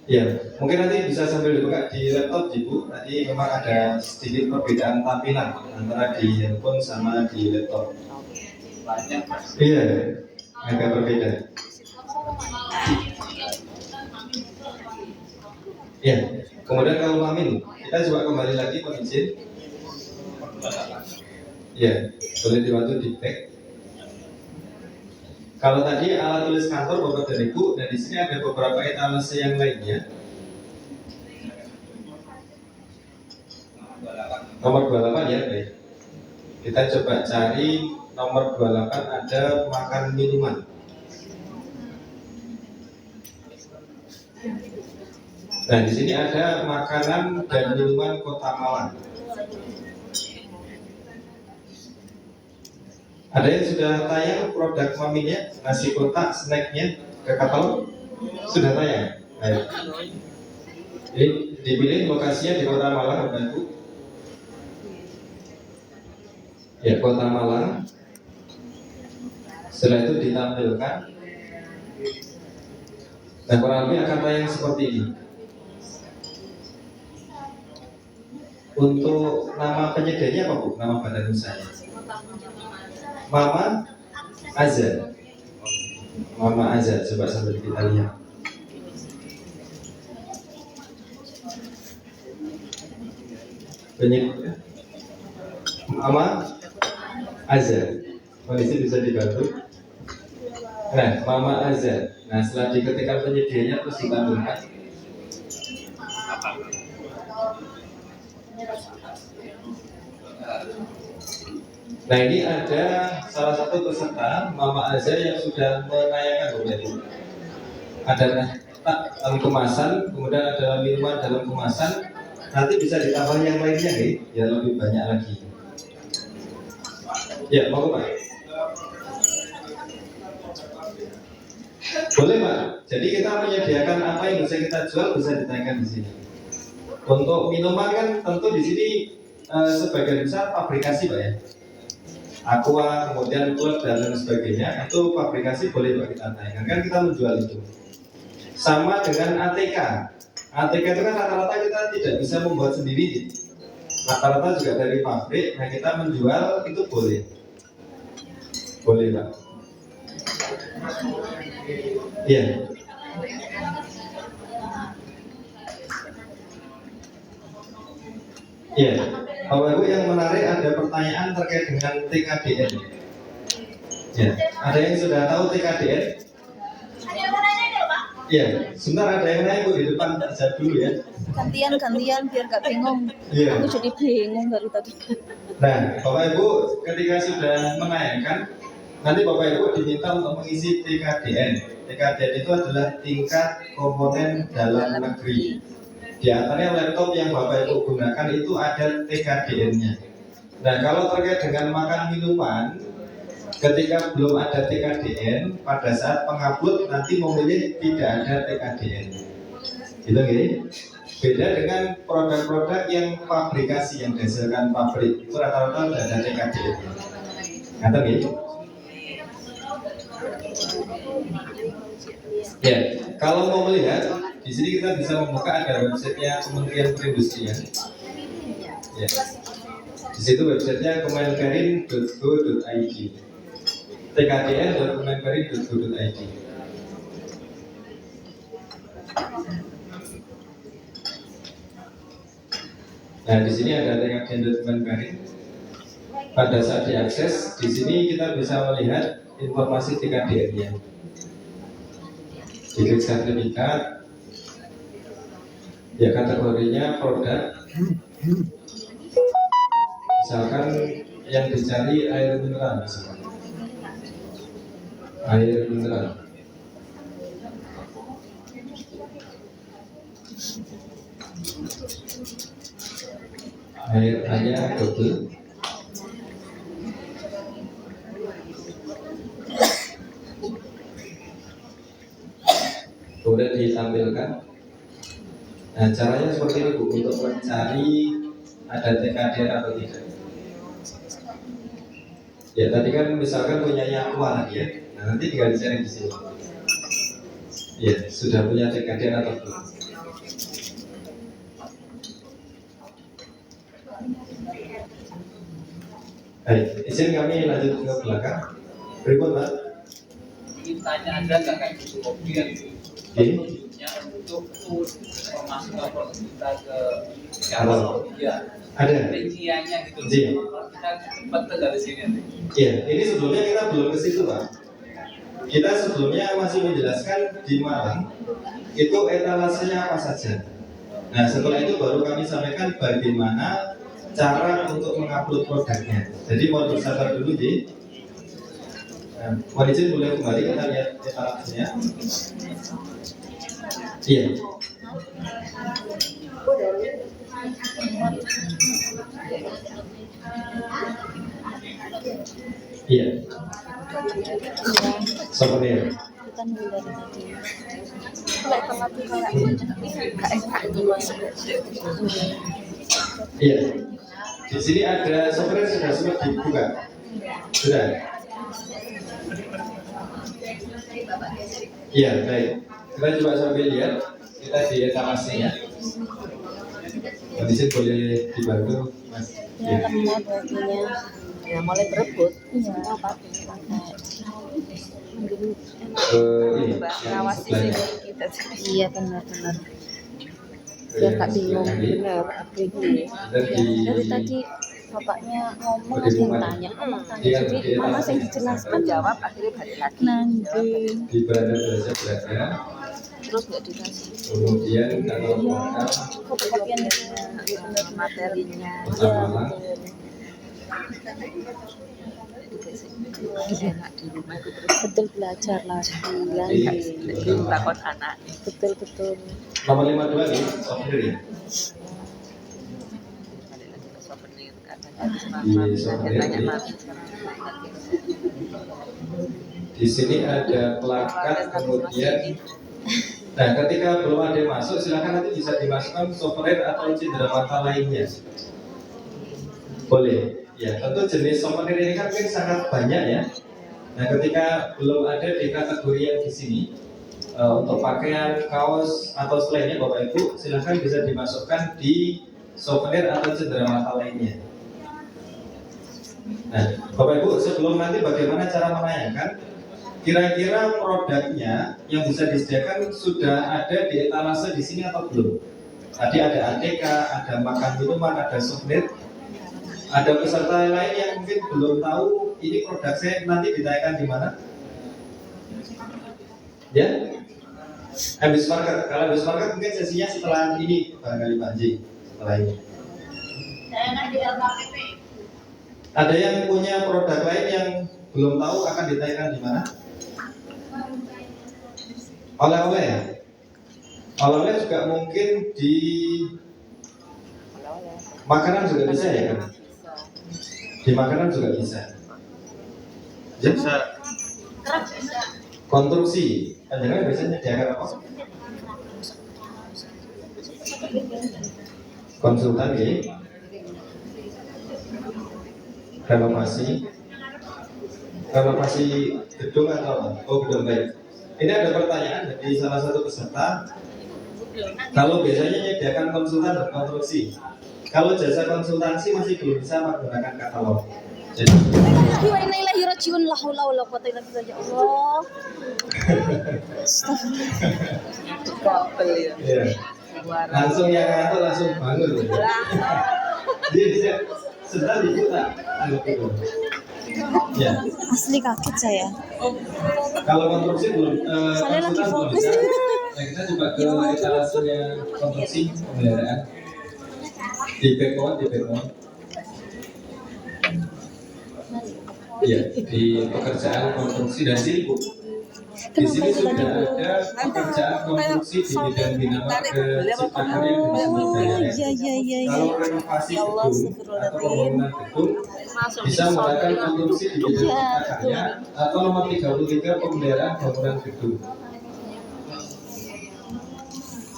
Ya, mungkin nanti bisa sambil dibuka di laptop Ibu. Tadi memang ada sedikit perbedaan tampilan antara di handphone sama di laptop. Iya, agak berbeda. Ya, kemudian kalau Mamin, kita coba kembali lagi Pak izin. Ya, boleh dibantu di back. Kalau tadi alat tulis kantor Bapak dan Ibu, dan di sini ada beberapa etalase yang lainnya. Nomor 28 ya, baik. Kita coba cari nomor 28 ada makan minuman. Nah, di sini ada makanan dan minuman Kota Malang. Ada yang sudah tayang produk maminya, nasi kotak, snacknya ke katalog? Sudah tayang? Baik. Jadi dipilih lokasinya di Kota Malang, Bantu. Ya, Kota Malang. Setelah itu ditampilkan. Nah, kurang lebih akan tayang seperti ini. Untuk nama penyedianya apa Bu? Nama badan usahanya? Mama Azhar. Mama Azhar, coba sambil kita lihat. Penyedihnya Mama Azhar. Kondisi bisa dibantu. Nah, Mama Azhar. Nah, setelah diketikkan penyedianya terus ditampilkan. Nah ini ada salah satu peserta Mama Azza yang sudah menayangkan Bapak Ibu. Ada dalam kemasan, kemudian ada minuman dalam kemasan. Nanti bisa ditambah yang lainnya nih, ya lebih banyak lagi. Ya, mau Pak? Boleh Pak. Jadi kita menyediakan apa yang bisa kita jual bisa ditanyakan di sini. Untuk minuman kan tentu di sini sebagian besar pabrikasi Pak ya. Aqua, kemudian Club dan lain sebagainya itu pabrikasi boleh Pak kita tanyakan. Kan kita menjual itu. Sama dengan ATK. ATK itu kan rata-rata kita tidak bisa membuat sendiri. Rata-rata juga dari pabrik. Nah kita menjual itu boleh. Boleh Pak. Iya. Iya. Bapak Ibu yang menarik ada pertanyaan terkait dengan TKDN. Ya. Ada yang sudah tahu TKDN? Ada yang mau nanya nggak, Pak? Iya. Sebentar ada yang nanya Bu di depan aja dulu ya. Gantian biar gak bingung. Iya. Aku jadi bingung dari tadi. Nah, Bapak Ibu ketika sudah menayangkan, nanti Bapak Ibu diminta untuk mengisi TKDN. TKDN itu adalah tingkat komponen dalam negeri. Di antaranya laptop yang Bapak Ibu gunakan itu ada TKDN-nya. Nah, kalau terkait dengan makan minuman, ketika belum ada TKDN, pada saat pengupload nanti memilih tidak ada TKDN. Gitu gini. Beda dengan produk-produk yang pabrikasi yang dihasilkan pabrik itu rata-rata sudah ada TKDN. Ngerti gini? Ya, kalau mau melihat di sini kita bisa membuka ada websitenya Kementerian Perindustrian. Ya, di situ websitenya kemenperin.go.id. tkdn.kemenperin.go.id. Nah, di sini ada tkdn.kemenperin. Pada saat diakses, di sini kita bisa melihat informasi TKDN-nya. Diklik sertifikat, ya kategorinya produk. Misalkan yang dicari air mineral, misalkan air mineral. Air hanya double. Kemudian ditampilkan. Nah, caranya seperti ini Bu, untuk mencari ada TKDN atau tidak. Ya, tadi kan misalkan punya Aqua tadi ya. Nah, nanti tinggal dicari di sini. Ya, sudah punya TKDN atau belum. Baik, izin kami lanjut ke belakang. Berikut Pak. Ingin tanya ada nggak kayak gitu kopi yang maksudnya untuk informasi lapor kita ke Halo. ya Ada. rinciannya gitu. Iya. Kita cepat dari sini nanti. Iya, ini sebelumnya kita belum ke situ Pak. Kita sebelumnya masih menjelaskan di Malang itu etalasenya apa saja. Nah setelah itu baru kami sampaikan bagaimana cara untuk mengupload produknya. Jadi mau bersabar dulu Ji. Nah, mohon izin boleh kembali kita lihat etalasinya. Iya. Iya. Souvenir. Kita nunggu dari tadi. Iya. Di sini ada souvenir sudah sempat dibuka. Sudah. Iya, baik. Kita coba sambil lihat. Kita di etalasenya. Di sini boleh dibantu, Mas. Ya, terlihat baginya. Ya mulai berebut. Iya. Apa? Ini Ngawasi yang sini kita. Iya, benar-benar. Biar tak bingung. Ini. Benar, ini. Dan di Dari tadi bapaknya ngomong ada yang tanya, jadi mama yang dijelaskan Jawab akhirnya balik lagi. nanti. di beranda berada. Terus nggak dikasih. Kemudian kalau Iya, lengkap fotokopian itu. Materinya. pertama enak di rumah itu terus Betul, belajar lagi. di takon anak. Betul, betul. Nomor 52 nih, souvenir ya. Balik lagi ke souvenir kadang habis Iya, makan souvenir, tanya iya. mami. Di sini ada plakat, kemudian nah ketika belum ada yang masuk silakan nanti bisa dimasukkan souvenir atau cenderamata lainnya. Boleh. Ya, tentu jenis souvenir ini kan sangat banyak ya. Nah, ketika belum ada di kategori yang di sini untuk pakaian, kaos atau selainnya Bapak Ibu silakan bisa dimasukkan di souvenir atau cenderamata lainnya. Nah, Bapak Ibu sebelum nanti bagaimana cara menanyakan kira-kira produknya yang bisa disediakan sudah ada di etalase di sini atau belum? Tadi ada ATK, ada makan minuman, ada souvenir. Ada peserta lain yang mungkin belum tahu ini produk saya nanti ditayangkan di mana? Ya? Habis market. Kalau habis market mungkin sesinya setelah ini barangkali Panji. Setelah ini. Tayangan di LKPP. Ada yang punya produk lain yang belum tahu akan ditayangkan di mana? Oleh-oleh ya? Oleh-oleh juga mungkin di makanan juga bisa ya kan? Di makanan juga bisa. Bisa. Konstruksi. Panjangan biasanya diakan apa? Konsultan ya. Renovasi gedung atau apa? Oh, gedung baik. Ini ada pertanyaan dari salah satu peserta. Kalau biasanya menyediakan konsultan dan konstruksi, kalau jasa konsultansi masih belum bisa menggunakan katalog. Jadi, Wa inna ilaihi rajiun, la haula wala quwwata illa billah, ya Allah. Kopel ya. ya. Langsung yang ngantuk langsung bangun. Jadi sedang dibuka. Ya. Asli kaget saya. Kalau konstruksi belum. Saya lagi konsultan belum fokus. bisa. Nah, kita coba ke etalasenya konstruksi pemeliharaan. Di background. Ya, di pekerjaan konstruksi dan sini Bu. Di sini sudah ada pekerjaan konstruksi di bidang bina marga, cipta karya dan sebagainya. Iya. Kalau renovasi gedung atau pembangunan gedung bisa menggunakan konstruksi di bidang cipta karya atau nomor 33 pemeliharaan bangunan gedung.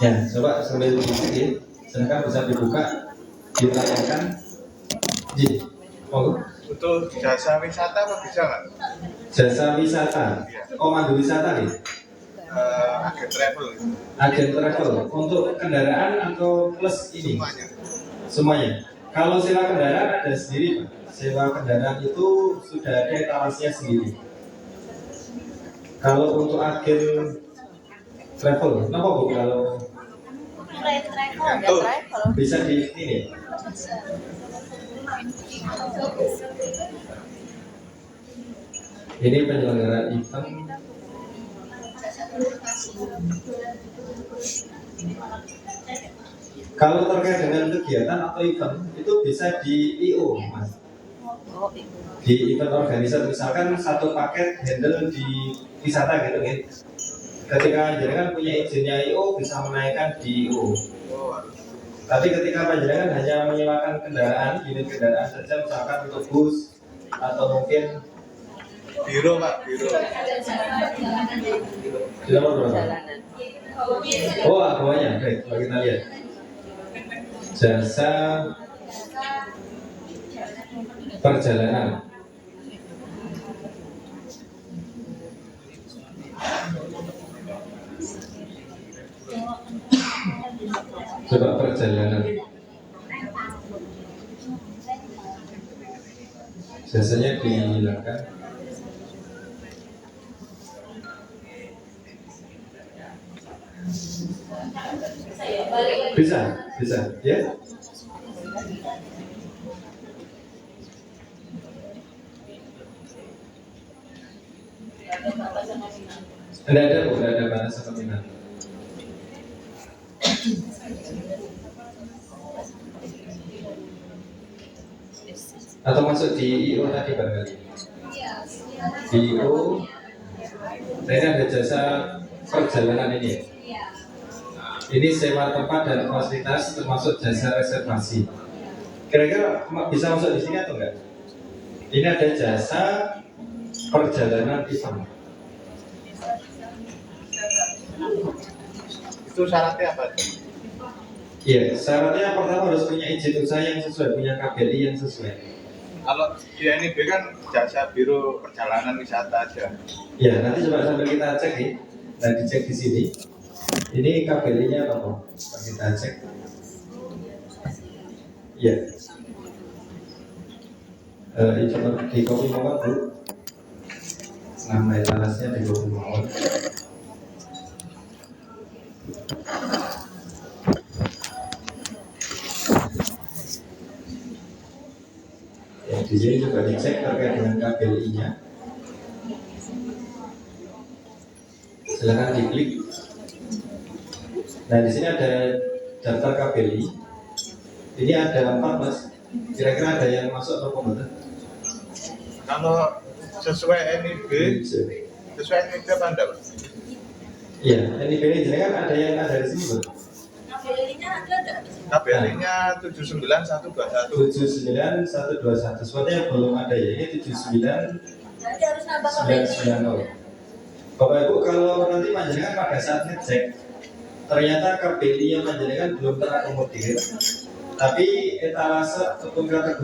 Ya, coba sambil dikit, silakan bisa dibuka, ditayangkan. Ji, monggo. Untuk jasa wisata apa bisa nggak? Jasa wisata, komando wisata nih. Agen travel. Agen travel untuk kendaraan atau plus ini? Semuanya. Kalau sewa kendaraan ada sendiri, Pak. Sewa kendaraan itu sudah ada etalasenya sendiri. Kalau untuk agen travel, kenapa Bu? Kalau bisa di ini? Ini penyelenggara event. Kalau terkait dengan kegiatan atau event itu bisa di IO, Mas. Di event organisasi misalkan satu paket handle di wisata gitu kan. Ketika jenengan punya izinnya IO bisa menaikkan di IO. Tapi ketika panjenengan hanya menyewakan kendaraan, unit kendaraan saja misalkan untuk bus atau mungkin Biro Pak, biro. di nomor berapa? Oh, bawahnya. Baik, coba kita lihat. Jasa perjalanan. Coba perjalanan. Jasanya dihilangkan. Bisa, ya. Tidak ada bahasa peminat. Atau masuk di IO tadi barangkali? Di IO, nah ini ada jasa perjalanan ini ya. Ini sewa tempat dan fasilitas termasuk jasa reservasi. Kira-kira bisa masuk di sini atau enggak? Ini ada jasa perjalanan event. Itu syaratnya apa? Iya, syaratnya pertama harus punya izin usaha yang sesuai, punya KBLI yang sesuai. Kalau di NIB kan jasa biro perjalanan wisata aja. Ya, nanti coba sambil kita cek nih, dan dicek di sini. Ini KBLI-nya apa? Coba kita cek. Ya. Coba di kopi mawar dulu. Nama etalase di kopi mawar. Ya, di sini coba dicek terkait dengan KBLI-nya. Silakan diklik. Nah, di sini ada daftar KBLI. Ini ada 4, Mas. Kira-kira ada yang masuk atau enggak? Kalau sesuai NIB apa enggak, Pak? Iya, NIB ini kan ada yang ada di sini, Bang. KBLI-nya 79121. 79121. Sepertinya belum ada ya. Ini 79990. Bapak Ibu, kalau nanti panjenengan pada saat ngecek ternyata KBLI yang panjenengan belum terakomodir, tapi etalase ataupun kategori